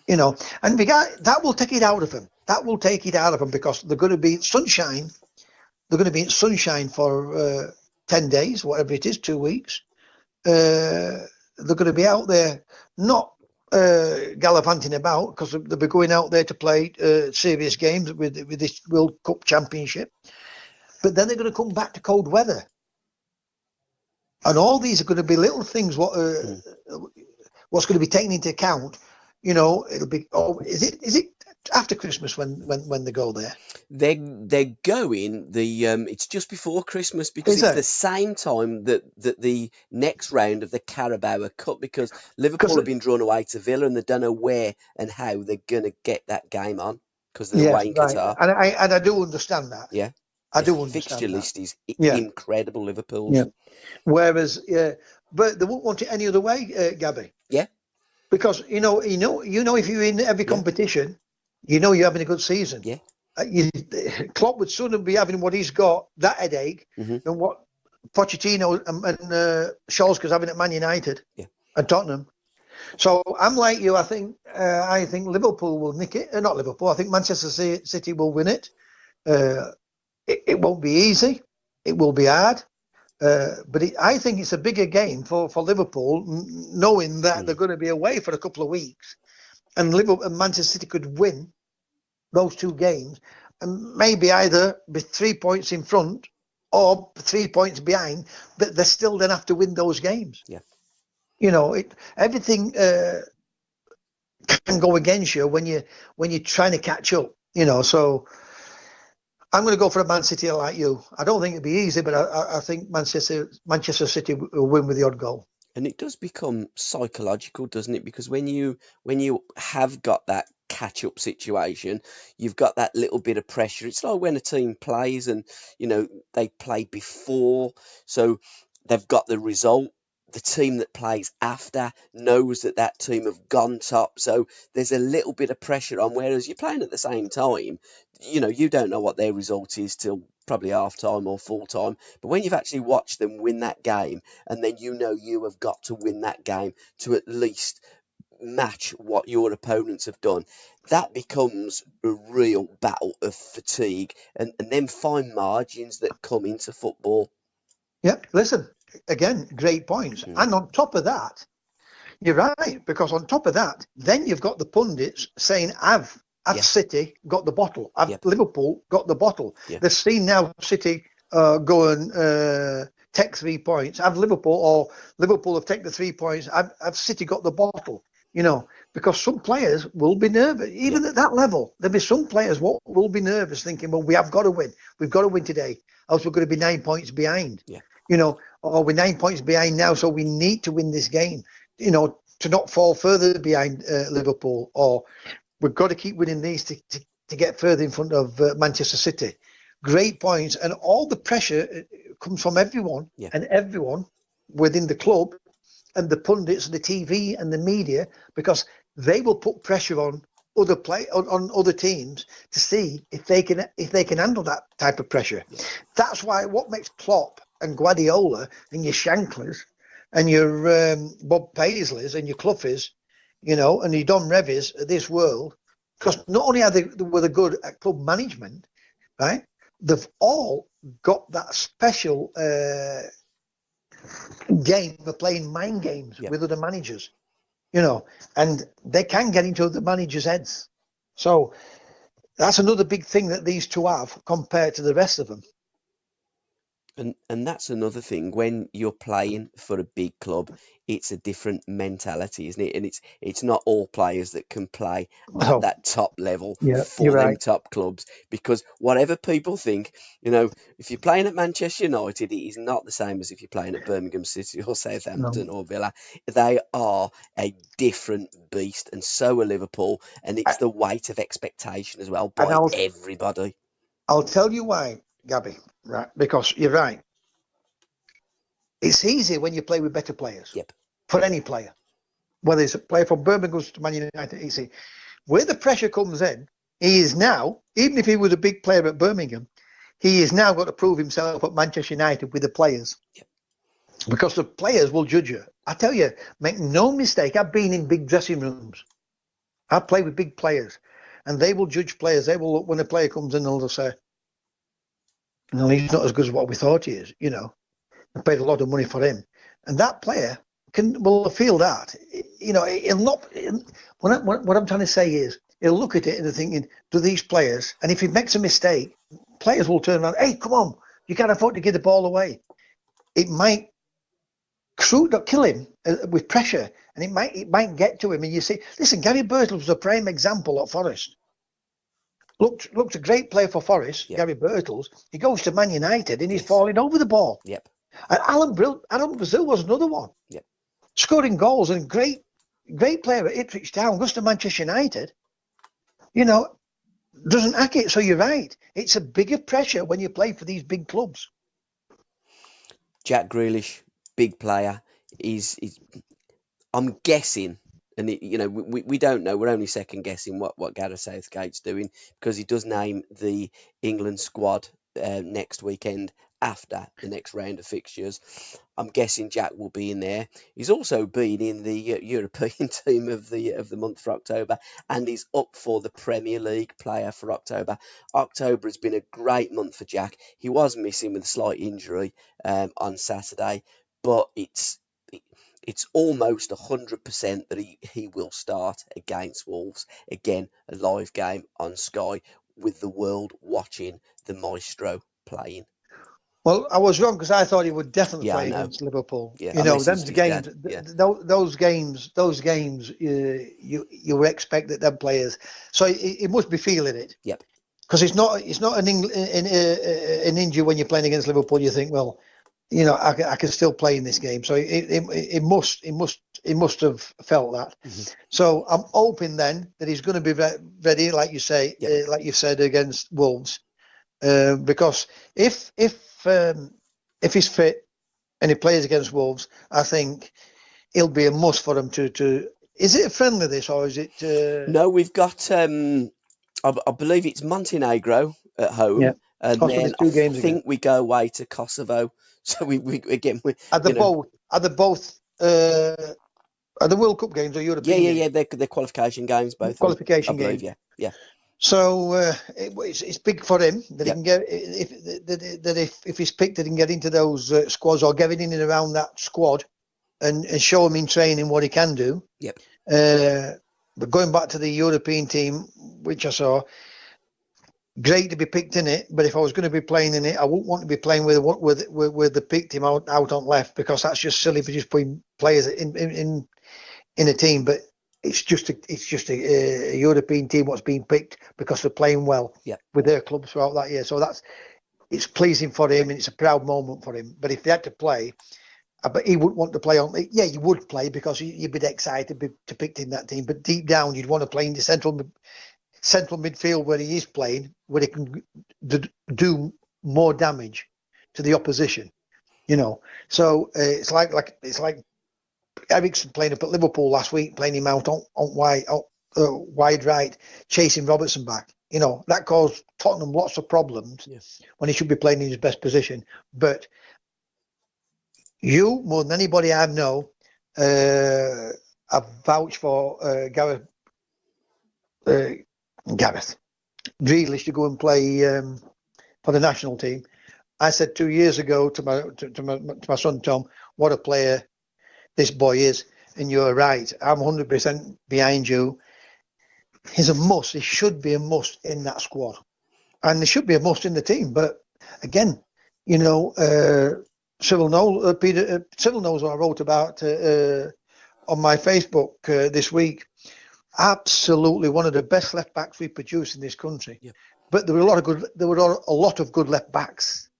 Yep. And that will take it out of them. That will take it out of them because they're going to be in sunshine. They're going to be in sunshine for 10 days, whatever it is, 2 weeks. They're going to be out there, not gallivanting about, because they'll be going out there to play serious games with this World Cup Championship. But then they're going to come back to cold weather. And all these are going to be little things. What's going to be taken into account? It'll be. Oh, is it after Christmas when they go there? They're going it's just before Christmas because it's the same time that the next round of the Carabao Cup, because Liverpool have been drawn away to Villa and they don't know where and how they're going to get that game on because they're away in Qatar. And I do understand that. Yeah. I do understand fixture that. list is incredible, Liverpool's. Yeah. Whereas, but they won't want it any other way, Gabby. Yeah. Because if you're in every competition, you're having a good season. Yeah. Klopp would sooner be having what he's got, that headache, than what Pochettino and Solskjaer's having at Man United and Tottenham. So I'm like you. I think Liverpool will nick it. Not Liverpool. I think Manchester City will win it. It won't be easy. It will be hard. But I think it's a bigger game for Liverpool, knowing that they're going to be away for a couple of weeks, and Liverpool and Manchester City could win those 2 games, and maybe either be 3 points in front or 3 points behind, but they still then have to win those games. Yeah. Everything can go against you when you're trying to catch up. So I'm going to go for a Man City like you. I don't think it'll be easy, but I think Manchester City will win with the odd goal. And it does become psychological, doesn't it? Because when you have got that catch-up situation, you've got that little bit of pressure. It's like when a team plays and, they play before, so they've got the result. The team that plays after knows that team have gone top. So there's a little bit of pressure on, whereas you're playing at the same time, you don't know what their result is till probably half time or full time. But when you've actually watched them win that game, and then you have got to win that game to at least match what your opponents have done, that becomes a real battle of fatigue and then fine margins that come into football. Yep, listen, again, great points. And on top of that, you're right, because on top of that, then you've got the pundits saying, Have City got the bottle? Have Liverpool got the bottle? They've seen now City go and take 3 points. Have Liverpool have taken the 3 points. Have City got the bottle? Because some players will be nervous, even at that level. There'll be some players will be nervous, thinking, well, we have got to win. We've got to win today. else we're going to be 9 points behind. Yeah. You know, or we're 9 points behind now, so we need to win this game, you know, to not fall further behind Liverpool, or we've got to keep winning these to get further in front of Manchester City. Great points, and all the pressure comes from everyone, and everyone within the club and the pundits and the TV and the media, because they will put pressure on on other teams to see if they can handle that type of pressure. That's why what makes Klopp and Guardiola and your Shanklers and your Bob Paisleys and your Cloughys, you know, and your Don Revis of this world, because not only were they good at club management, right? They've all got that special game of playing mind games with other managers, you know, and they can get into the managers' heads. So that's another big thing that these two have compared to the rest of them. And that's another thing, when you're playing for a big club, it's a different mentality, isn't it? And it's not all players that can play at that top level for them top clubs, because whatever people think, you know, if you're playing at Manchester United, it is not the same as if you're playing at Birmingham City or Southampton or Villa. They are a different beast, and so are Liverpool, and it's the weight of expectation as well by everybody. I'll tell you why, Gabby, right? Because you're right. It's easy when you play with better players. For any player, whether it's a player from Birmingham to Man United, easy. Where the pressure comes in, he is now, even if he was a big player at Birmingham, he has now got to prove himself at Manchester United with the players. Because the players will judge you. I tell you, make no mistake, I've been in big dressing rooms. I've played with big players, and they will judge players. They will look when a player comes in and they'll say, no, he's not as good as what we thought he is, you know. I paid a lot of money for him. And that player will feel that. You know, he'll not. What I'm trying to say is, he'll look at it and thinking, do these players, and if he makes a mistake, players will turn around, hey, come on, you can't afford to give the ball away. It might kill him with pressure, and it might get to him. And you see, listen, Gary Birtles was a prime example at Forest. Looked a great player for Forest, Gary Birtles. He goes to Man United and he's falling over the ball. And Alan Brazil was another one. Scoring goals, and great player at Ipswich Town, goes to Manchester United. You know, doesn't hack it. So you're right. It's a bigger pressure when you play for these big clubs. Jack Grealish, big player, I'm guessing, and you know, we don't know. We're only second guessing what Gareth Southgate's doing, because he does name the England squad next weekend after the next round of fixtures. I'm guessing Jack will be in there. He's also been in the European team of the month for October, and he's up for the Premier League player for October. October has been a great month for Jack. He was missing with a slight injury on Saturday, but it's almost 100% that he will start against Wolves. Again, a live game on Sky with the world watching the maestro playing. Well, I was wrong, because I thought he would definitely play against Liverpool. You know, those games, you expect that them players. So he must be feeling it. Because it's not an injury when you're playing against Liverpool. You think, well, you know, I can still play in this game. So it must have felt that. So I'm hoping then that he's going to be ready, like you say, like you said, against Wolves, because if he's fit and he plays against Wolves, I think it'll be a must for him to. Is it a friendly this, or is it? No, we've got. I believe it's Montenegro at home, and then I think we go away to Kosovo. So we are the World Cup games or European? Yeah. They're qualification games, both qualification games. Yeah. So it's big for him that he can get if he's picked, that he can get into those squads, or get in and around that squad and show him in training what he can do. But going back to the European team, which I saw, great to be picked in it. But if I was going to be playing in it, I wouldn't want to be playing with the picked team out on left, because that's just silly for just putting players in a team. But it's just a European team what's been picked because they're playing well with their clubs throughout that year. So it's pleasing for him and it's a proud moment for him. But if they had to play, but he wouldn't want to play on. Yeah, you would play because you'd be excited to be picked in that team. But deep down, you'd want to play in the central midfield where he is playing, where he can do more damage to the opposition. You know, so it's like Ericsson playing up at Liverpool last week, playing him out on wide right, chasing Robertson back. You know, that caused Tottenham lots of problems when he should be playing in his best position. But you, more than anybody I know, have vouched for Gareth Grealish to go and play for the national team. I said 2 years ago to my son Tom, what a player this boy is, and you're right. I'm 100% behind you. He's a must. He should be a must in that squad, and he should be a must in the team. But again, you know, Cyril knows what I wrote about on my Facebook this week. Absolutely one of the best left backs we produced in this country. Yep. But there were a lot of good left backs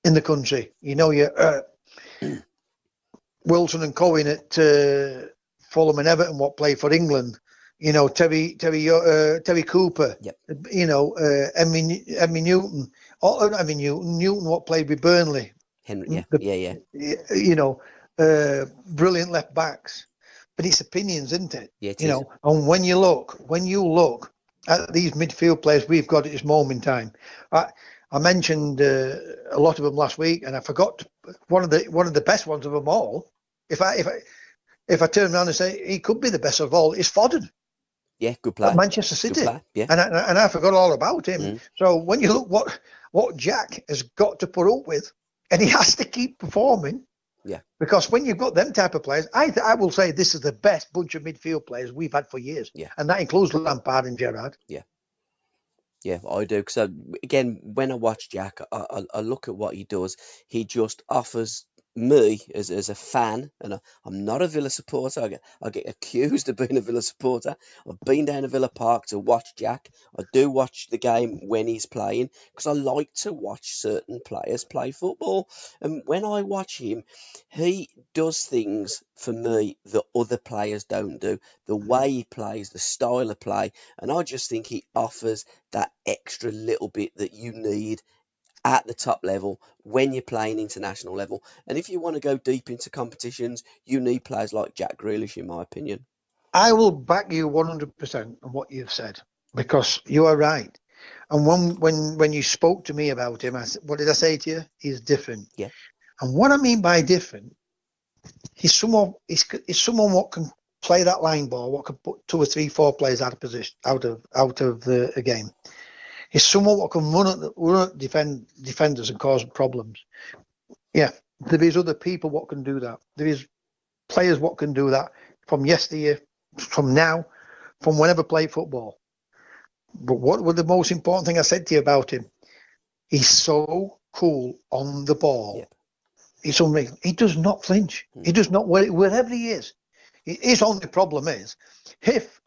in the country. You know, Wilson and Cohen at Fulham and Everton, what play for England. You know, Terry Cooper. Yep. You know, Emmy Newton. Newton, what played with Burnley. Henry, yeah. You know, brilliant left backs. But it's opinions, isn't it? Yeah, you know, and when you look at these midfield players we've got at this moment in time, I mentioned a lot of them last week, and I forgot one of the best ones of them all. If I turn around and say he could be the best of all, is Foden. Yeah, good player. At Manchester City. Yeah. And I forgot all about him. So when you look what Jack has got to put up with, and he has to keep performing. Yeah. Because when you've got them type of players, I will say this is the best bunch of midfield players we've had for years. Yeah. And that includes Lampard and Gerrard. Yeah. Yeah, I do. Because again, when I watch Jack, I look at what he does. He just offers me as a fan, and I'm not a Villa supporter. I get accused of being a Villa supporter. I've been down to Villa Park to watch Jack. I do watch the game when he's playing because I like to watch certain players play football. And when I watch him, he does things for me that other players don't do. The way he plays, the style of play, and I just think he offers that extra little bit that you need at the top level when you're playing international level. And if you want to go deep into competitions, you need players like Jack Grealish, in my opinion. I will back you 100% on what you've said, because you are right. And when you spoke to me about him, what did I say to you? He's different. Yeah. And what I mean by different, he's someone what can play that line ball, what can put 2 or 3, 4 players out of position, out of the game. He's someone what can run at defenders and cause problems. Yeah, there is other people what can do that. There is players what can do that from yesteryear, from now, from whenever played football. But what was the most important thing I said to you about him? He's so cool on the ball. Yep. It's unreal. He does not flinch. He does not, wherever he is. His only problem is if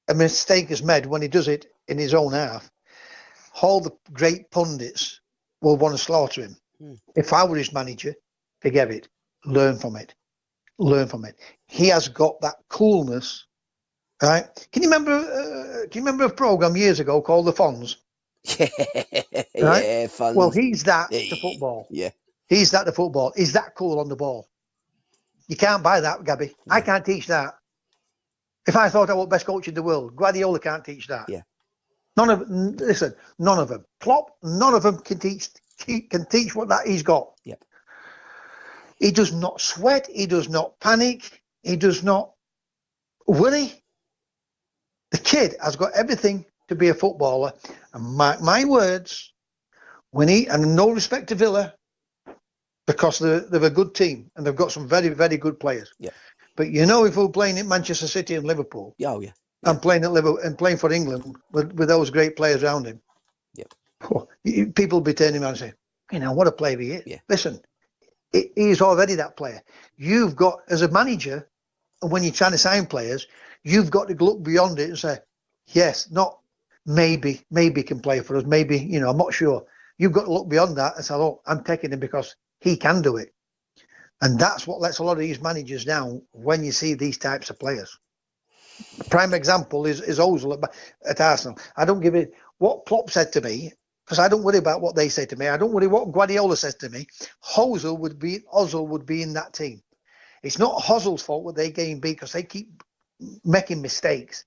a mistake is made when he does it in his own half, all the great pundits will want to slaughter him. If I were his manager, forget it. Learn from it. He has got that coolness, right? Can you remember a program years ago called The Fonz? Yeah, right? Yeah, Fonz. Well, he's that to football. Yeah, he's that to football. He's that cool on the ball. You can't buy that, Gabby. Yeah. I can't teach that. If I thought I was best coach in the world, Guardiola can't teach that. Yeah. None of them. Klopp, none of them can teach what that he's got. Yep. He does not sweat. He does not panic. He does not worry. The kid has got everything to be a footballer. And my words, and no respect to Villa, because they're a good team and they've got some very, very good players. Yeah. But you know, if we're playing at Manchester City and Liverpool. Oh yeah. And playing at Liverpool and playing for England with those great players around him. Yep. People will be turning around and saying, you know, what a player he is. Yeah. Listen, he's already that player. You've got, as a manager, and when you're trying to sign players, you've got to look beyond it and say, yes, not maybe can play for us. Maybe, you know, I'm not sure. You've got to look beyond that and say, look, I'm taking him because he can do it. And that's what lets a lot of these managers down when you see these types of players. Prime example is Ozil at Arsenal. I don't give it what Klopp said to me, because I don't worry about what they say to me. I don't worry what Guardiola says to me. Ozil would be in that team. It's not Ozil's fault what they getting beat because they keep making mistakes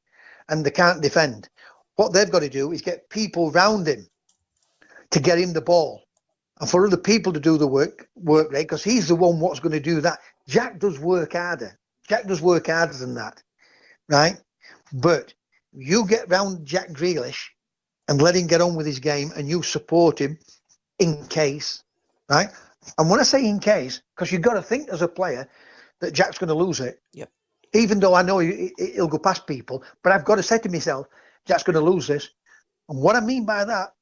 and they can't defend. What they've got to do is get people round him to get him the ball, and for other people to do the work rate, because he's the one what's going to do that. Jack does work harder. Jack does work harder than that, right? But you get round Jack Grealish and let him get on with his game, and you support him in case, right? And when I say in case, because you've got to think as a player that Jack's going to lose it. Yep. Even though I know he'll go past people, but I've got to say to myself, Jack's going to lose this. And what I mean by that,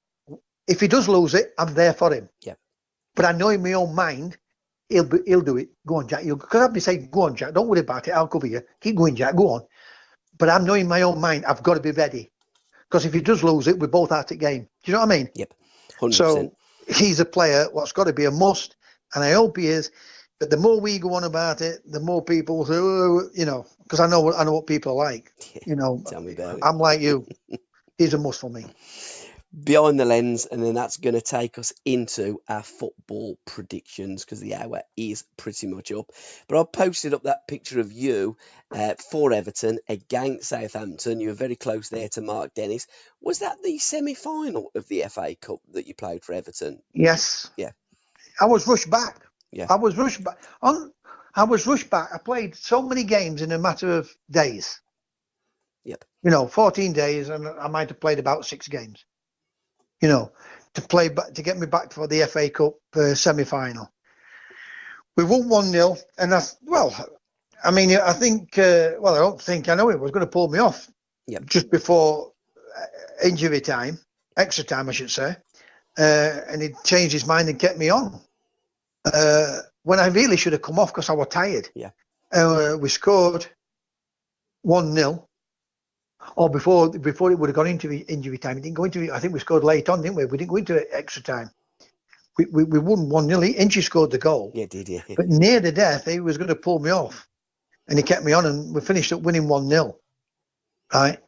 if he does lose it, I'm there for him. Yep. But I know in my own mind, he'll do it. Go on, Jack. Because I'll be saying, go on, Jack. Don't worry about it. I'll cover you. Keep going, Jack. Go on. But I know in my own mind, I've got to be ready. Because if he does lose it, we're both out of game. Do you know what I mean? Yep. 100%. So he's a player what's got to be a must. And I hope he is. But the more we go on about it, the more people say, oh, you know, because I know what people are like. You know, Tell me about it. I'm like you. He's a must for me. Behind the lens, and then that's going to take us into our football predictions because the hour is pretty much up. But I posted up that picture of you for Everton against Southampton. You were very close there to Mark Dennis. Was that the semi-final of the FA Cup that you played for Everton? Yes. Yeah. I was rushed back. Yeah. I was rushed back. I played so many games in a matter of days. Yep. 14 days, and I might have played about 6 games. To get me back for the FA Cup semi-final. We won 1-0, and I know it was going to pull me off. Yep. Just before injury time, extra time, I should say, and he changed his mind and kept me on. When I really should have come off because I was tired. Yeah. We scored 1-0. Or before it would have gone into injury time. It didn't go into. I think we scored late on, didn't we? We didn't go into extra time. We won 1-0. Inchi scored the goal. Yeah, did you? But near the death, he was going to pull me off, and he kept me on, and we finished up winning 1-0. Right.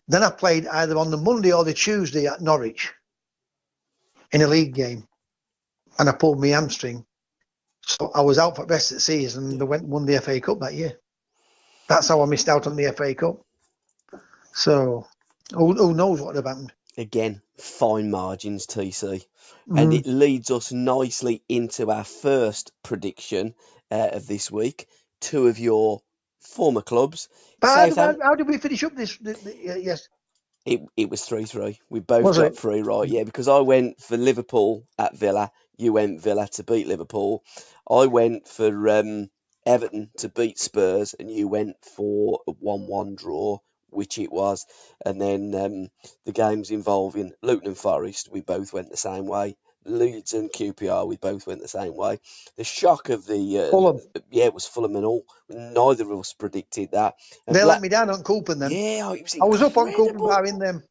Then I played either on the Monday or the Tuesday at Norwich in a league game, and I pulled my hamstring. So I was out for the rest of the season, and they went and won the FA Cup that year. That's how I missed out on the FA Cup. So, who knows what would have happened? Again, fine margins, TC. And it leads us nicely into our first prediction of this week. 2 of your former clubs. But how did we finish up this? Yes. It was 3-3. We both got 3 right. Yeah, because I went for Liverpool at Villa. You went Villa to beat Liverpool. I went for Everton to beat Spurs, and you went for a 1-1 draw, which it was. And then the games involving Luton and Forest, we both went the same way. Leeds and QPR, we both went the same way. The shock of the Fulham. Yeah, it was Fulham and all. Neither of us predicted that. And they let me down on Coulpen then. Yeah, it was I was up on incredible. Coulpen in them.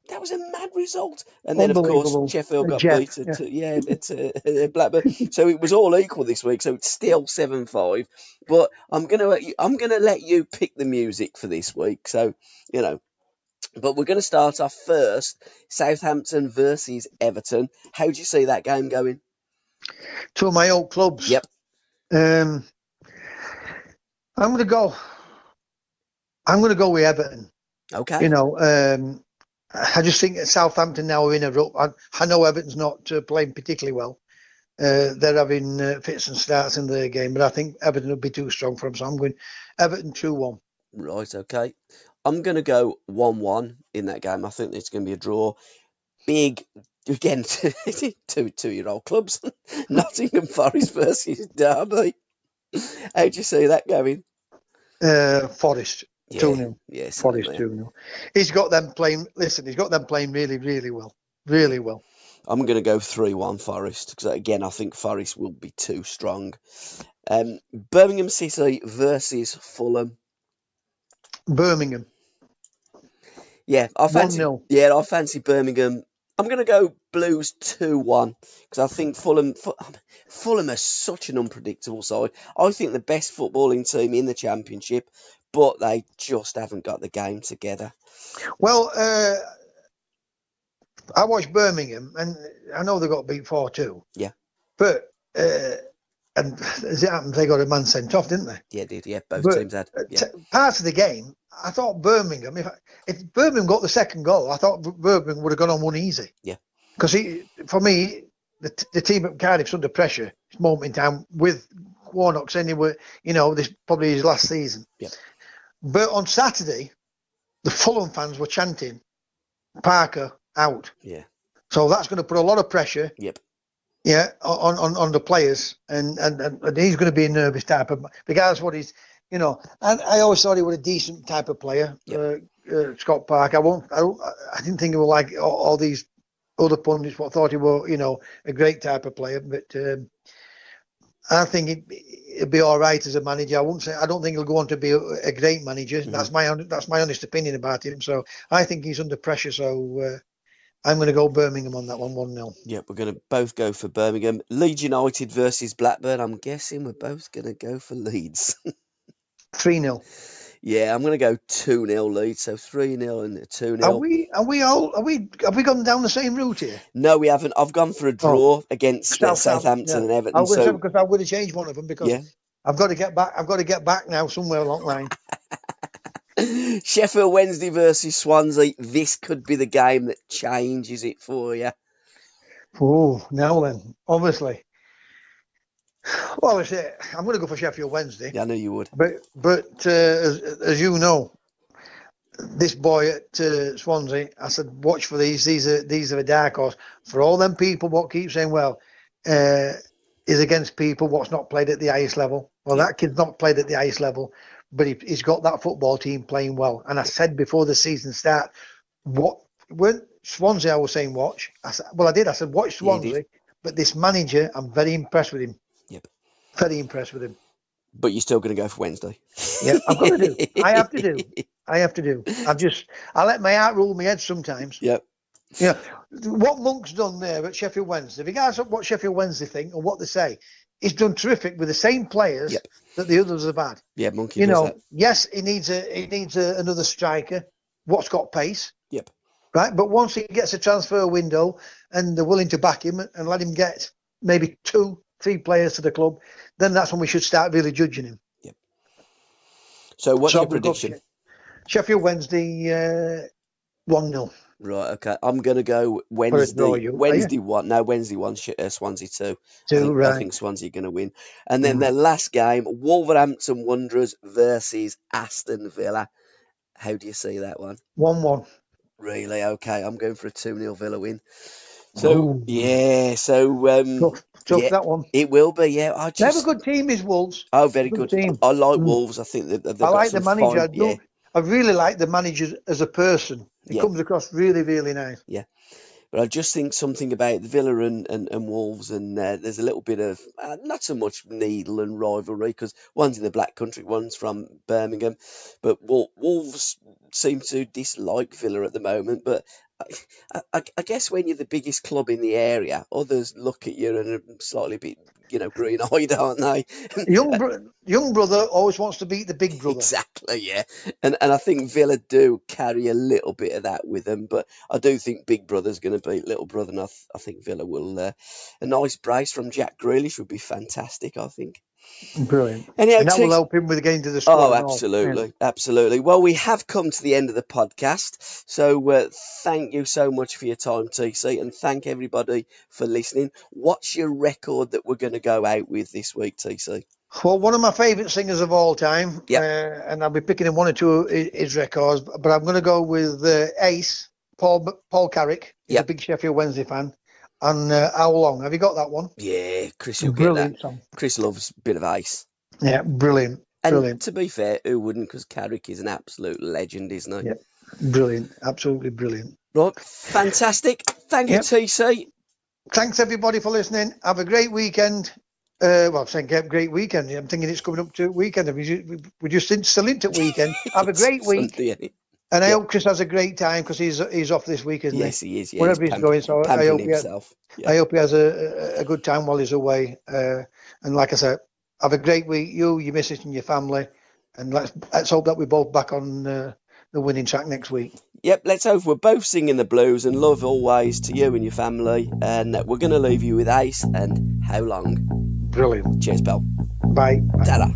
That was a mad result. And then, of course, Sheffield got beat to Blackburn. So it was all equal this week. So it's still 7-5. But I'm gonna let you pick the music for this week. So, But we're going to start off first, Southampton versus Everton. How do you see that game going? 2 of my old clubs. Yep. I'm going to go with Everton. Okay. I just think that Southampton now are in a rut. I know Everton's not playing particularly well. They're having fits and starts in their game, but I think Everton will be too strong for them. So I'm going Everton 2-1. Right, okay. I'm going to go 1-1 in that game. I think it's going to be a draw. Big, again, 2-year-old clubs. Nottingham Forest versus Derby. How do you see that going? Forest 2-0. Yeah, Forest 2-0. He's got them playing. Listen, he's got them playing really, really well. Really well. I'm going to go 3-1 Forest because, again, I think Forest will be too strong. Birmingham City versus Fulham. Birmingham. Yeah, I fancy. 1-0. Yeah, I fancy Birmingham. I'm going to go Blues 2-1 because I think Fulham are such an unpredictable side. I think the best footballing team in the Championship, but they just haven't got the game together. Well, I watched Birmingham, and I know they got beat 4-2. Yeah. But and as it happens, they got a man sent off, didn't they? Yeah, did. Yeah, both teams had. Yeah. Part of the game, I thought Birmingham. If Birmingham got the second goal, I thought Birmingham would have gone on one easy. Yeah. Because for me, the team at Cardiff's under pressure. This moment in time with Warnock's anyway. This probably his last season. Yeah. But on Saturday, the Fulham fans were chanting, "Parker out." Yeah. So that's going to put a lot of pressure. Yep. Yeah, on the players, and he's going to be a nervous type of, because what he's, and I always thought he was a decent type of player. Yep. Scott Park. I didn't think he was like all these other pundits. What thought he was, a great type of player. But I think he'd be all right as a manager. I don't think he'll go on to be a great manager. Mm-hmm. That's my honest opinion about him. So I think he's under pressure. So. I'm going to go Birmingham on that one, 1-0. Yep, we're going to both go for Birmingham. Leeds United versus Blackburn. I'm guessing we're both going to go for Leeds. 3-0. Yeah, I'm going to go 2-0 Leeds. So 3-0 and 2-0. Have we gone down the same route here? No, we haven't. I've gone for a draw against Southampton and Everton. Because I would have changed one of them because I've got to get back. I've got to get back now somewhere along the line. Sheffield Wednesday versus Swansea. This could be the game that changes it for you. Oh, now then, obviously. Well, I'm going to go for Sheffield Wednesday. Yeah, I knew you would. But as you know, this boy at Swansea, I said, watch for these. These are a dark horse. For all them people what keep saying, well, is against people what's not played at the highest level. Well, that kid's not played at the highest level. But he's got that football team playing well. And I said before the season start, when Swansea, I was saying watch. I said watch Swansea. But this manager, I'm very impressed with him. Yep. Very impressed with him. But you're still going to go for Wednesday. Yeah, I've got to do. I have to do. I let my heart rule my head sometimes. Yep. Yeah. What Monk's done there at Sheffield Wednesday, regardless of what Sheffield Wednesday think or what they say, he's done terrific with the same players that the others have had. Yeah, Monkey does that. Yes, he needs another striker. What's got pace? Yep. Right, but once he gets a transfer window and they're willing to back him and let him get maybe 2-3 players to the club, then that's when we should start really judging him. Yep. So what's your prediction? Sheffield Wednesday 1-0. Right, okay. I'm going to go Wednesday. Wednesday 1. No, Wednesday 1, Swansea 2. I think Swansea are going to win. And then their last game, Wolverhampton Wanderers versus Aston Villa. How do you see that one? 1-1. Really? Okay, I'm going for a 2-0 Villa win. So, tough that one. It will be, yeah. They have a good team, is Wolves. Oh, very good team. I like Wolves. I think they've got like some the manager. fun, I really like the manager as a person. He comes across really, really nice. Yeah. But I just think something about Villa and Wolves, and there's a little bit of, not so much needle and rivalry, because one's in the Black Country, one's from Birmingham. But Wolves seem to dislike Villa at the moment. But I guess when you're the biggest club in the area, others look at you and are slightly bit, green-eyed, aren't they? Young brother always wants to beat the big brother. Exactly, yeah. And I think Villa do carry a little bit of that with them, but I do think big brother's going to beat little brother, and I think Villa will. A nice brace from Jack Grealish would be fantastic, I think. Brilliant. Anyhow, and that will help him with getting to the squad. Oh, absolutely. Absolutely. Well, we have come to the end of the podcast. So thank you so much for your time, TC, and thank everybody for listening. What's your record that we're going to go out with this week, TC? Well, one of my favourite singers of all time, and I'll be picking in one or two of his records, but I'm going to go with Ace, Paul Carrick. He's a big Sheffield Wednesday fan. And How Long? Have you got that one? Yeah, Chris will get that. Song. Chris loves a bit of Ace. Yeah, brilliant. And to be fair, who wouldn't? Because Carrick is an absolute legend, isn't he? Yeah, brilliant. Absolutely brilliant. Right, fantastic. Thank you, TC. Thanks, everybody, for listening. Have a great weekend. I'm saying great weekend. I'm thinking it's coming up to weekend. We're just still into weekend. Have a great week. Sunday, And I hope Chris has a great time because he's off this week, isn't he? Yes, he is. Yeah, wherever he's going. So I hope himself. I hope he has a good time while he's away. And like I said, have a great week, you, your missus, and your family. And let's hope that we're both back on the winning track next week. Yep, let's hope we're both singing the blues, and love always to you and your family. And we're going to leave you with Ace and How Long. Brilliant. Cheers, Bill. Bye. Ta-da.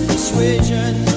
Persuasion